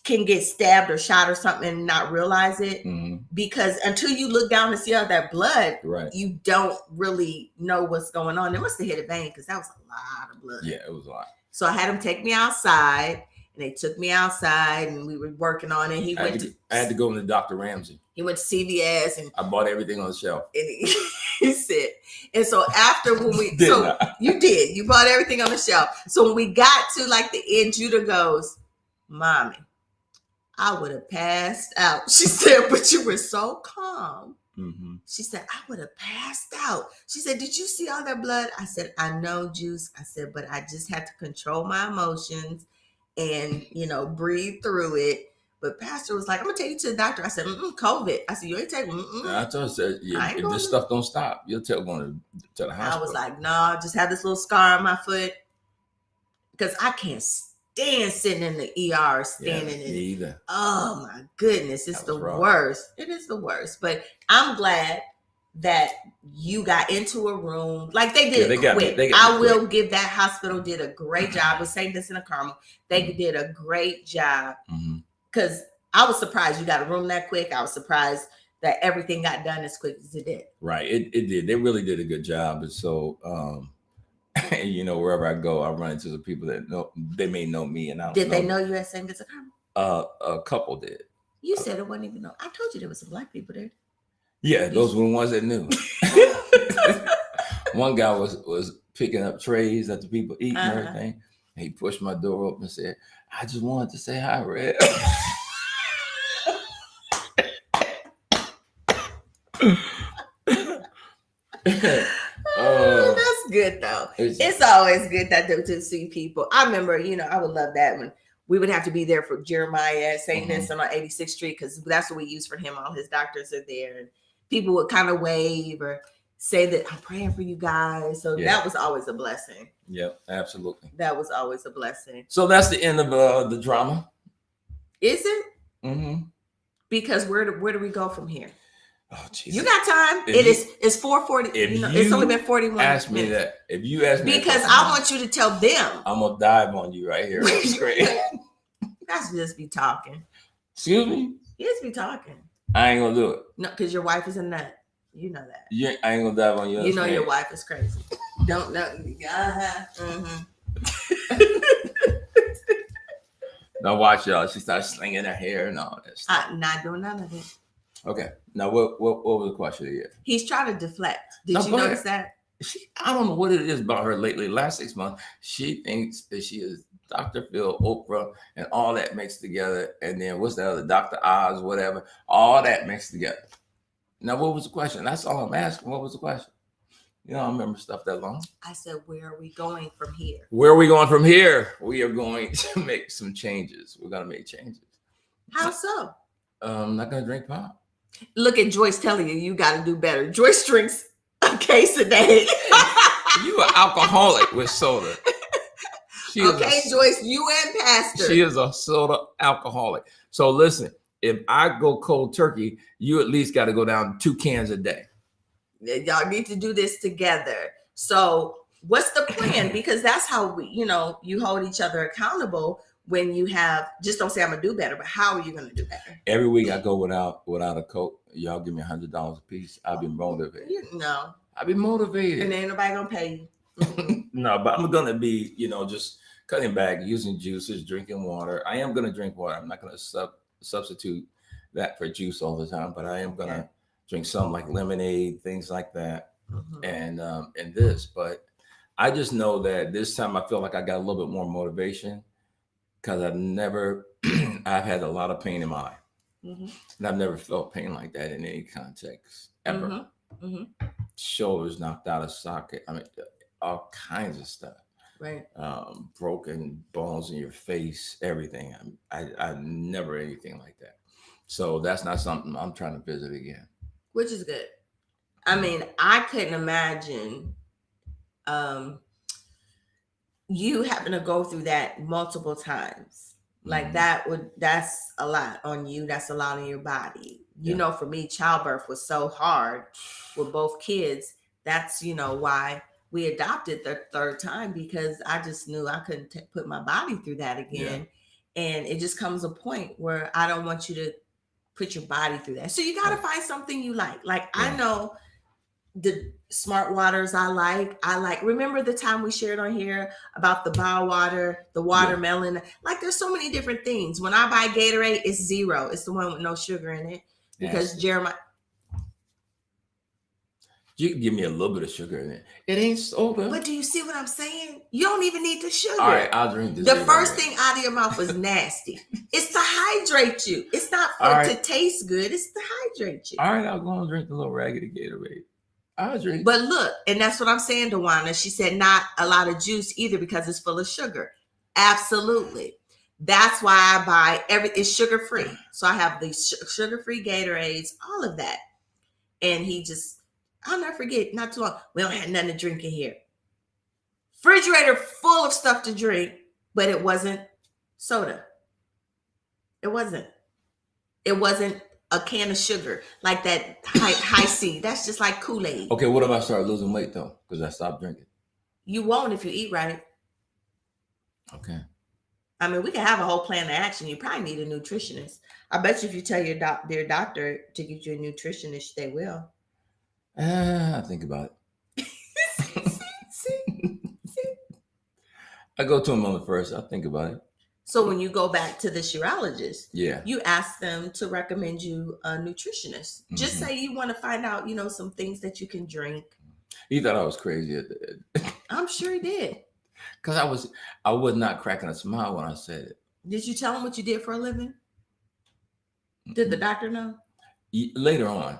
can get stabbed or shot or something and not realize it, Mhm. because until you look down and see all that blood, Right. you don't really know what's going on. They must have hit a vein because that was a lot of blood. Yeah, it was a lot. So I had him take me outside, and they took me outside, and we were working on it. I had to go into Dr. Ramsey. He went to CVS, and I bought everything on the shelf. and he said, and so after when we, Did so I? you bought everything on the shelf. So when we got to like the end, Judah goes, "Mommy, I would have passed out." She said, "But you were so calm." Mm-hmm. She said, "I would have passed out." She said, "Did you see all that blood?" I said, "I know, Juice." I said, "But I just had to control my emotions and, breathe through it." But Pastor was like, "I'm going to take you to the doctor." I said, "COVID." I said, "You ain't taking I told her, if this stuff don't stop, you'll tell going to the hospital. I was like, "No, I just have this little scar on my foot because I can't stand sitting in the ER, standing in. Me either. Oh my goodness, it's the rough. worst. It is the worst. But I'm glad that you got into a room like they did. Yeah, quick. They got I me will quick. give that hospital did a great job with St. Vincent and Carmel. They did a great job because I was surprised you got a room that quick. I was surprised that everything got done as quick as it did. Right, it did. They really did a good job, and so wherever I go, I run into the people that know. They may know me, and I don't did know they know you at St. Vincent Carmel? A couple did. You said it wasn't even know. I told you there was some black people there. Yeah, those were the ones that knew. One guy was picking up trays that the people eat and everything. And he pushed my door open and said, "I just wanted to say hi, Red." That's good though. It's always good to see people. I remember, I would love that when we would have to be there for Jeremiah at St. Vincent on 86th Street because that's what we use for him. All his doctors are there, and people would kind of wave or say that I'm praying for you guys. So that was always a blessing. Yep, absolutely. That was always a blessing. So that's the end of the drama. Is it? Mm-hmm. Because where do we go from here? Oh, Jesus. You got time. It's 4:40. It's only been 41 ask me minutes. that. If you ask me because I want you to tell them. I'm gonna dive on you right here. You guys just be talking. Excuse me? You just be talking. I ain't gonna do it. No, because your wife is a nut. You know that. I ain't gonna dive on you. You know your wife is crazy. Don't know. Now watch, y'all. She starts slinging her hair and all that stuff. I'm not doing none of it. Okay. Now what was the question here? He's trying to deflect. Did you notice that? I don't know what it is about her lately. Last 6 months, she thinks that she is Dr. Phil, Oprah, and all that mixed together. And then what's the other? Dr. Oz, whatever. All that mixed together. Now, what was the question? That's all I'm asking. What was the question? I don't remember stuff that long. I said, where are we going from here? Where are we going from here? We are going to make some changes. We're going to make changes. How so? I'm not going to drink pop. Look at Joyce telling you got to do better. Joyce drinks a case a day. You are alcoholic with soda. Joyce, you and Pastor. She is a soda alcoholic. So listen, if I go cold turkey, you at least got to go down 2 cans a day. Y'all need to do this together. So what's the plan? Because that's how we, you hold each other accountable when you have, just don't say I'm gonna do better, but how are you gonna do better? Every week I go without a Coke. Y'all give me $100 a piece. I've been motivated. I've been motivated. And ain't nobody gonna pay you. No, but I'm gonna be, just cutting back, using juices, drinking water. I am gonna drink water. I'm not gonna substitute that for juice all the time, but I am gonna drink some like lemonade, things like that, and this. But I just know that this time I feel like I got a little bit more motivation because I've had a lot of pain in my life, and I've never felt pain like that in any context ever. Shoulders knocked out of socket. I mean, all kinds of stuff. Right. Broken bones in your face, everything. I never anything like that. So that's not something I'm trying to visit again. Which is good. I mean, I couldn't imagine you having to go through that multiple times. Like that's a lot on you. That's a lot on your body. For me, childbirth was so hard with both kids. That's, why we adopted the third time, because I just knew I couldn't put my body through that again. And it just comes a point where I don't want you to put your body through that. So you got to find something you like. Like I know the smart waters I like. Remember the time we shared on here about the bio water, the watermelon? Like there's so many different things. When I buy Gatorade, it's zero. It's the one with no sugar in it. Because Jeremiah, you can give me a little bit of sugar in it. It ain't soda. But do you see what I'm saying? You don't even need the sugar. All right, I'll drink this. The first thing out of your mouth is nasty. It's to hydrate you. It's not to taste good. It's to hydrate you. All right, I'll go and drink the little raggedy Gatorade. I'll drink. But look, and that's what I'm saying, Dewana. She said not a lot of juice either because it's full of sugar. Absolutely. That's why I buy it's sugar free. So I have these sugar free Gatorades, all of that. And I'll never forget, not too long, we don't have nothing to drink in here. Refrigerator full of stuff to drink, but it wasn't soda. It wasn't a can of sugar like that high C. That's just like Kool-Aid. Okay, what if I start losing weight though? Because I stopped drinking. You won't if you eat right. Okay. I mean, we can have a whole plan of action. You probably need a nutritionist. I bet you if you tell your dear doctor to get you a nutritionist, they will. I think about it. See? I go to him on the first. I think about it. So when you go back to the urologist, you ask them to recommend you a nutritionist. Mm-hmm. Just say you want to find out, some things that you can drink. He thought I was crazy at that. I'm sure he did. Because I was not cracking a smile when I said it. Did you tell him what you did for a living? Mm-hmm. Did the doctor know? Later on.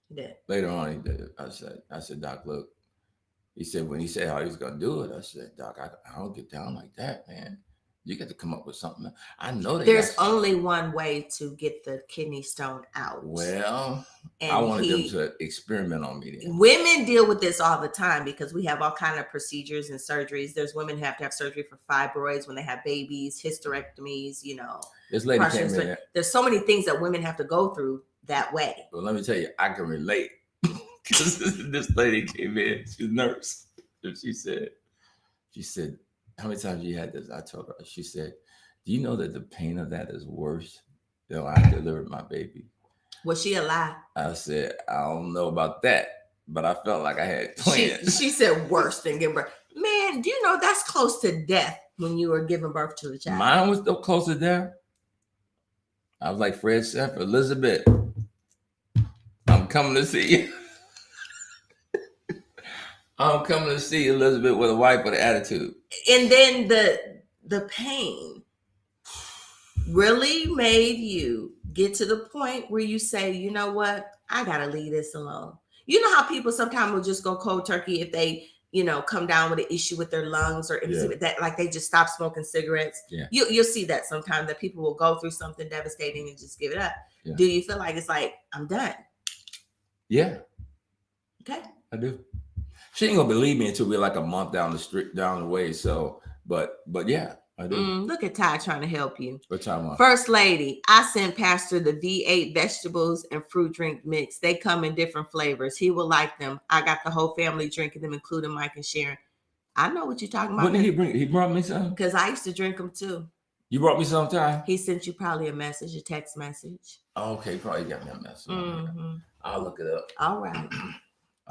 He did. Later on, he did. I said, Doc, look. He said, when he said how he was going to do it, I said, Doc, I don't get down like that, man. You got to come up with something. I know that there's only one way to get the kidney stone out. Well, and I wanted them to experiment on me. Then. Women deal with this all the time because we have all kinds of procedures and surgeries. There's women who have to have surgery for fibroids when they have babies, hysterectomies, This lady came in. There's so many things that women have to go through that way. Well, let me tell you, I can relate. Because this lady came in, she's a nurse. And she said, how many times you had this? I told her, she said, do you know that the pain of that is worse than when I delivered my baby? Was she alive? I said, I don't know about that, but I felt like I had twins. She said worse than giving birth. Man, do you know that's close to death when you were giving birth to a child? Mine was still close to death. I was like Fred Sanford, Elizabeth, I'm coming to see you. I'm coming to see Elizabeth with a wife with an attitude. And then the pain really made you get to the point where you say, you know what? I got to leave this alone. You know how people sometimes will just go cold turkey if they, come down with an issue with their lungs or that, like they just stop smoking cigarettes. Yeah. You'll see that sometimes that people will go through something devastating and just give it up. Yeah. Do you feel like it's like, I'm done? Yeah. Okay. I do. She ain't gonna believe me until we're like a month down the way. So, but yeah, I do. Look at Ty trying to help you. What time? First lady, I sent Pastor the V8 vegetables and fruit drink mix. They come in different flavors. He will like them. I got the whole family drinking them, including Mike and Sharon. I know what you're talking about. What did he bring? He brought me some? Because I used to drink them too. You brought me some, Ty? He sent you probably a text message. Oh, okay, probably got me a message. Mm-hmm. I'll look it up. All right.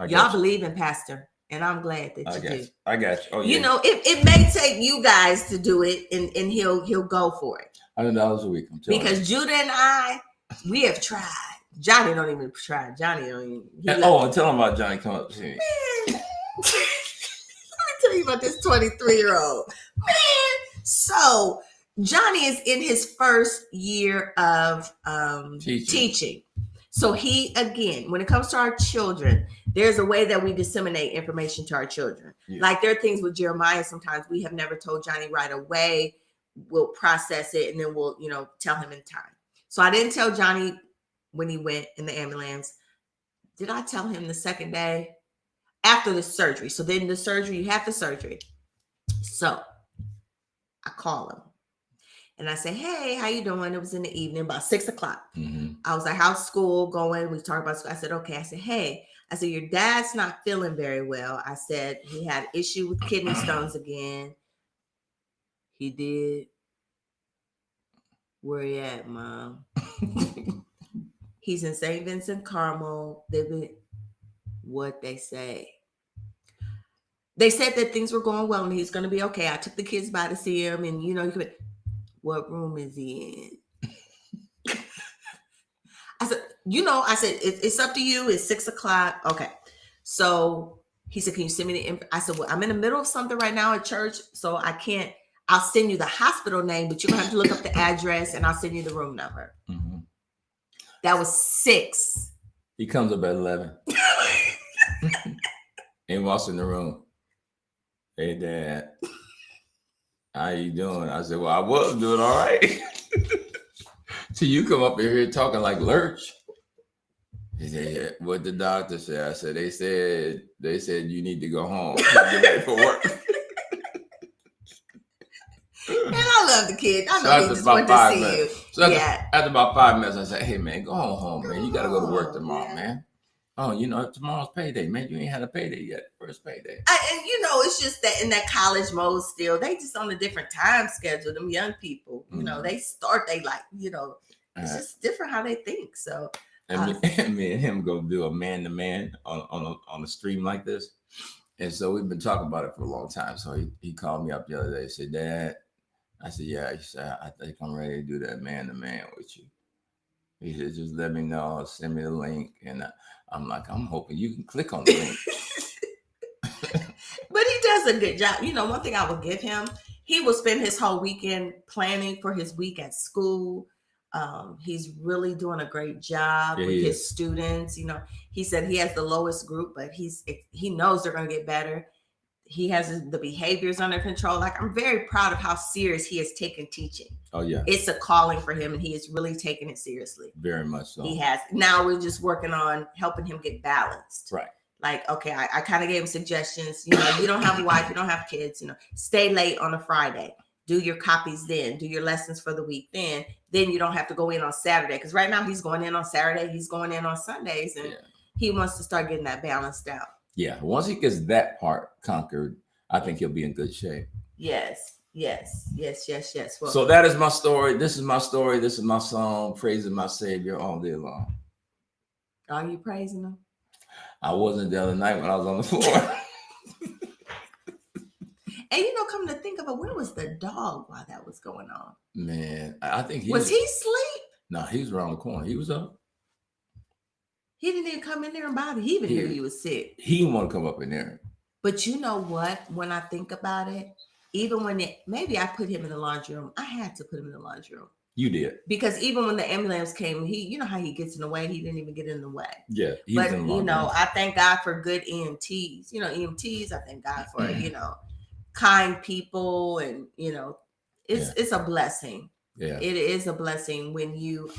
Y'all believe in Pastor. And I'm glad that you do. I got you. Oh, yeah. It may take you guys to do it, and he'll go for it. $100 a week. Because Judah and I, we have tried. Johnny don't even try. Johnny don't even. And tell him about Johnny. Come up to me. Man, let me tell you about this 23-year-old man. So Johnny is in his first year of teaching. So he, again, when it comes to our children, there's a way that we disseminate information to our children. Yeah. Like there are things with Jeremiah, sometimes we have never told Johnny right away. We'll process it and then we'll, tell him in time. So I didn't tell Johnny when he went in the ambulance. Did I tell him the second day? After the surgery. So then the surgery, you have the surgery. So I call him. And I say, hey, how you doing? It was in the evening, about 6:00. Mm-hmm. I was like, how's school going? We talked about school. I said, okay. I said, hey, your dad's not feeling very well. I said, he had an issue with kidney stones again. He did. Where he at, Mom? He's in St. Vincent Carmel. What they say. They said that things were going well and he's going to be okay. I took the kids by to see him, and what room is he in? I said, it's up to you. It's 6:00. Okay. So he said, can you send me the info? I said, well, I'm in the middle of something right now at church, so I can't. I'll send you the hospital name, but you're going to have to look up the address, and I'll send you the room number. Mm-hmm. That was 6. He comes up at 11. And walks in the room. Hey, Dad. How you doing? I said, well, I was doing all right. So you come up in here talking like Lurch. He said, yeah, what the doctor said? I said, they said you need to go home. Get ready for work. And I love the kid. I know he just wanted to see you. So after about 5 minutes, I said, hey, man, go home, man. You got to go to work tomorrow, man. Oh, tomorrow's payday. Man, you ain't had a payday yet. First payday. And it's just that in that college mode still, they just on a different time schedule. Them young people, they start, it's just different how they think. So, and me and him go do a man-to-man on a stream like this. And so we've been talking about it for a long time. So he called me up the other day and said, Dad, I said, yeah. He said, I think I'm ready to do that man-to-man with you. He said, just let me know, send me the link. And I'm like, I'm hoping you can click on the link. But he does a good job. One thing I will give him, he will spend his whole weekend planning for his week at school. He's really doing a great job with his students. He said he has the lowest group, but he knows they're going to get better. He has the behaviors under control. Like, I'm very proud of how serious he has taken teaching. Oh, yeah. It's a calling for him, and he is really taking it seriously. Very much so. He has. Now we're just working on helping him get balanced. Right. Like, okay, I kind of gave him suggestions. You don't have a wife, you don't have kids, stay late on a Friday. Do your copies then. Do your lessons for the week then. Then you don't have to go in on Saturday. Because right now he's going in on Saturday. He's going in on Sundays. And he wants to start getting that balanced out. Yeah. Once he gets that part conquered, I think he'll be in good shape. Yes. Well, so that is my story. This is my story. This is my song, praising my Savior all day long. Are you praising him? I wasn't the other night when I was on the floor. And come to think of it, where was the dog while that was going on? Man, I think was he asleep? No, he was around the corner. He was up. He didn't even come in there and bother. He even knew he was sick. He didn't want to come up in there. But you know what? When I think about it, even when maybe I put him in the laundry room, I had to put him in the laundry room. You did. Because even when the ambulance came, how he gets in the way, he didn't even get in the way. Yeah. But, I thank God for good EMTs. EMTs, I thank God for, kind people. And, it's a blessing. Yeah. It is a blessing when you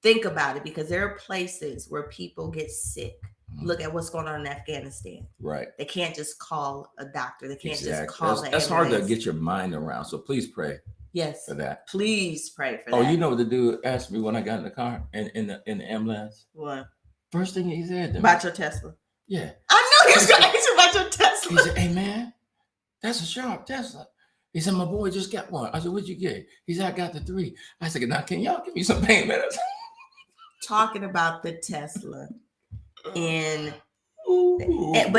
think about it, because there are places where people get sick. Mm-hmm. Look at what's going on in Afghanistan. Right. They can't just call a doctor. They can't just call that's hard to get your mind around. So please pray. Yes. For that. Please pray for that. Oh, you know what the dude asked me when I got in the car in the ambulance? What? First thing he said to me. About your Tesla. Yeah. I know he's going to ask you about your Tesla. He said, hey, man, that's a sharp Tesla. He said, my boy just got one. I said, what'd you get? He said, I got the 3. I said, now, can y'all give me some pain minutes? Talking about the Tesla. But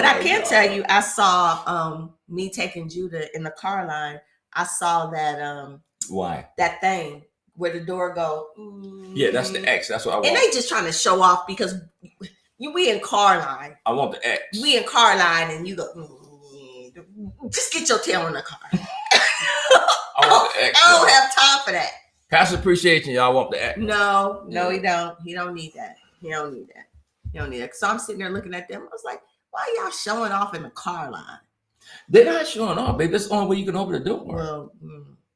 I can tell you, I saw me taking Judah in the car line. I saw that why? That thing where the door go. Yeah, that's the X. That's what I want. And they just trying to show off because we in car line. I want the X. We in car line and you go, just get your tail in the car. I want the X. I don't have time for that. Pastor appreciation, y'all want the X. No, he don't. He don't need that. He don't need that. So I'm sitting there looking at them. I was like, why y'all showing off in the car line? They're not showing off, baby. That's the only way you can open the door. Well,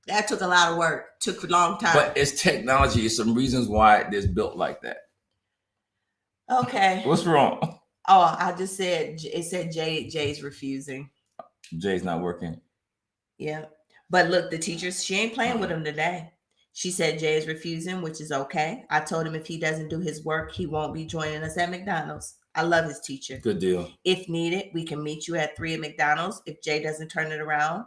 that took a lot of work. Took a long time. But it's technology. It's some reasons why it's built like that. Okay. What's wrong? Oh, I just said, it said Jay's refusing. Jay's not working. Yeah. But look, the teacher, she ain't playing with him today. She said Jay is refusing, which is okay. I told him if he doesn't do his work, he won't be joining us at McDonald's. I love his teacher. Good deal. If needed, we can meet you at 3 at McDonald's if Jay doesn't turn it around.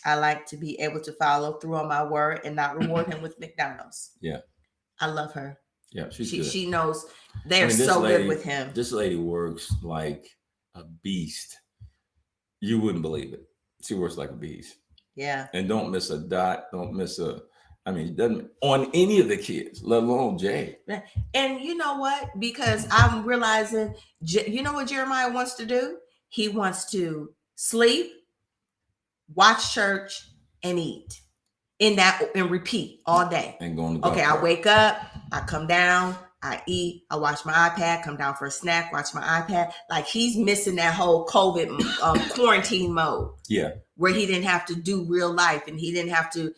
I like to be able to follow through on my word and not reward him with McDonald's. Yeah. I love her. Yeah, she's good. She knows they're so good with him. This lady works like a beast. You wouldn't believe it. She works like a beast. Yeah. And don't miss a dot. Don't miss doesn't on any of the kids, let alone Jay. And you know what? Because I'm realizing, you know what Jeremiah wants to do? He wants to sleep, watch church, and eat. And repeat all day. And going to okay, I wake up, I come down, I eat, I watch my iPad, come down for a snack, watch my iPad. Like he's missing that whole COVID quarantine mode. Yeah. Where he didn't have to do real life and he didn't have to,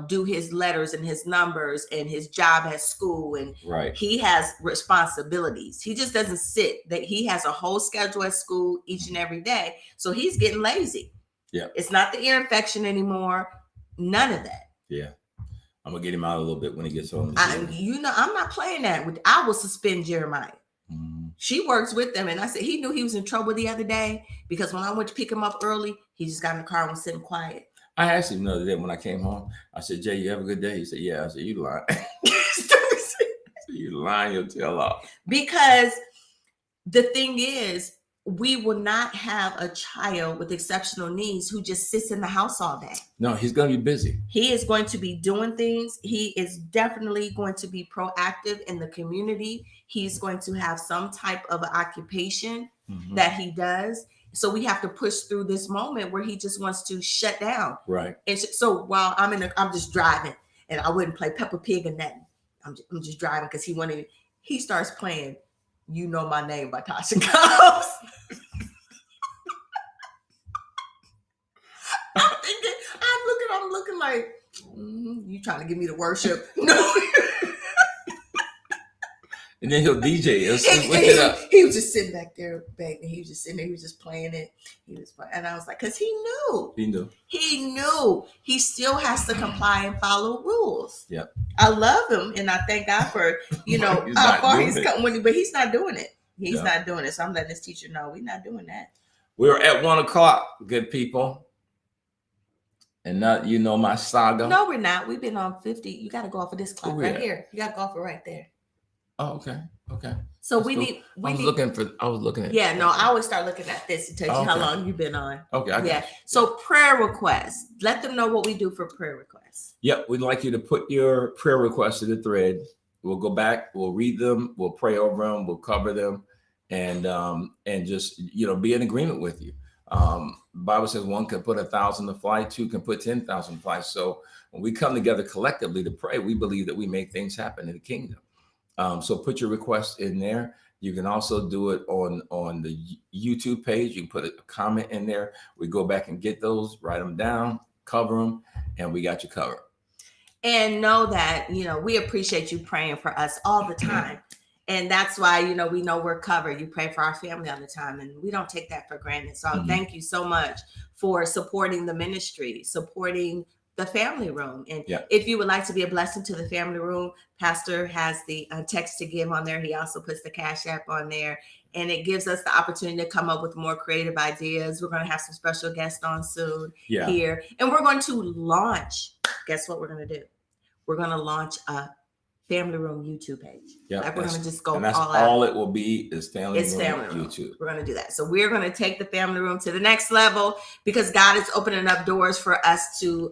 do his letters and his numbers and his job at school. And right. He has responsibilities. He just doesn't sit. That he has a whole schedule at school each and every day. So he's getting lazy. Yeah. It's not the ear infection anymore. None of that. Yeah. I'm gonna get him out a little bit when he gets home. I'm not playing that. I will suspend Jeremiah. Mm-hmm. She works with them, and I said he knew he was in trouble the other day because when I went to pick him up early, he just got in the car and was sitting quiet. I asked him the other day when I came home. I said, "Jay, you have a good day?" He said, "Yeah." I said, "You lying." You lying your tail off. Because the thing is, we will not have a child with exceptional needs who just sits in the house all day. No, he's going to be busy. He is going to be doing things. He is definitely going to be proactive in the community. He's going to have some type of occupation that he does. So we have to push through this moment where he just wants to shut down. Right. And so while I'm just driving, and I wouldn't play Peppa Pig or nothing. I'm just driving because he starts playing "You Know My Name" by Tasha Cobbs. I'm looking like, you trying to get me to worship? No. And then he'll DJ. He'll switch it up. He was just sitting back there, back, and he was just sitting there. He was just playing it. And I was like, because he knew. He knew. He still has to comply and follow rules. Yep. I love him, and I thank God for how far he's come. But he's not doing it. He's not doing it. So I'm letting this teacher know we're not doing that. We're at 1:00, good people. And not, my saga. No, we're not. We've been on 50. You got to go off of this clock right here. You got to go off it right there. Oh, okay. So I was looking at. Yeah, no, I always start looking at this to tell you how long you've been on. Okay. Yeah. So prayer requests. Let them know what we do for prayer requests. Yep. We'd like you to put your prayer requests in the thread. We'll go back. We'll read them. We'll pray over them. We'll cover them, and just be in agreement with you. Bible says one can put 1,000 to flight, two can put 10,000 to flight. So when we come together collectively to pray, we believe that we make things happen in the kingdom. So put your requests in there. You can also do it on the YouTube page. You can put a comment in there. We go back and get those, write them down, cover them, and we got you covered. And know that, we appreciate you praying for us all the time. And that's why, we know we're covered. You pray for our family all the time, and we don't take that for granted. So thank you so much for supporting the ministry, supporting the family room. And if you would like to be a blessing to the family room, Pastor has the text to give on there. He also puts the Cash App on there, and it gives us the opportunity to come up with more creative ideas. We're going to have some special guests on soon here, and we're going to launch. Guess what we're going to do? We're going to launch a Family Room YouTube page. Yeah, we're going to just go and that's all out. All it will be is Family Room YouTube. We're going to do that. So we're going to take the Family Room to the next level because God is opening up doors for us to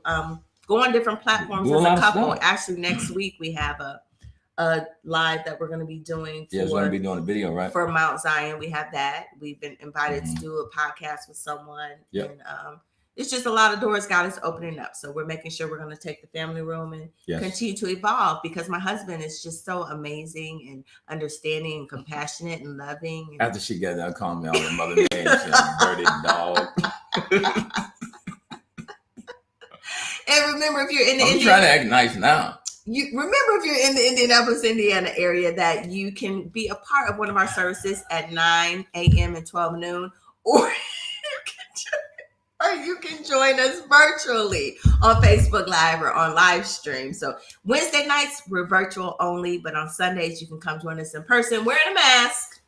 go on different platforms as a couple. Actually, next week we have a live that we're going to be doing. We're going to be doing a video, right? For Mount Zion, we have that. We've been invited to do a podcast with someone. Yep. And it's just a lot of doors God is opening up. So we're making sure we're going to take the family room and continue to evolve because my husband is just so amazing and understanding and compassionate and loving. And after she got done calling me all the mother names and dirty dog. And remember, if you're in the I'm trying to act nice now. If you're in the Indianapolis, Indiana area, that you can be a part of one of our services at 9 a.m. and 12 noon, or you can join us virtually on Facebook Live or on live stream. So Wednesday nights, we're virtual only, but on Sundays, you can come join us in person wearing a mask,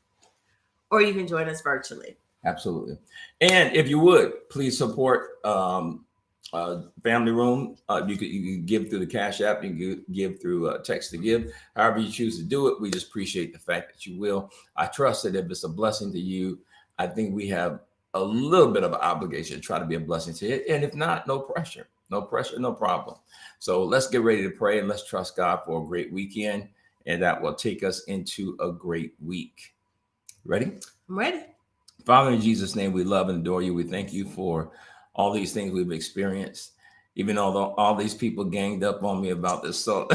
or you can join us virtually. Absolutely. And if you would, please support family room. You can give through the Cash App. You can give through text to give. However you choose to do it, we just appreciate the fact that you will. I trust that if it's a blessing to you, I think we have a little bit of an obligation to try to be a blessing to it. And if not, no pressure. No pressure, no problem. So let's get ready to pray and let's trust God for a great weekend. And that will take us into a great week. Ready? I'm ready. Father, in Jesus' name, we love and adore you. We thank you for all these things we've experienced, even although all these people ganged up on me about this. So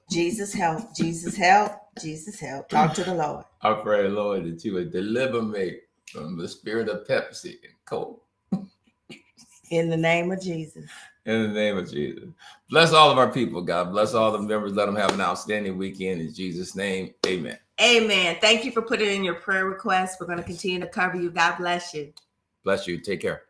Jesus help, Jesus help, Jesus help. Talk to the Lord. I pray, Lord, that you would deliver me from the spirit of Pepsi and Coke. In the name of Jesus. In the name of Jesus. Bless all of our people, God. Bless all the members. Let them have an outstanding weekend. In Jesus' name, amen. Amen. Thank you for putting in your prayer requests. We're going to continue to cover you. God bless you. Bless you. Take care.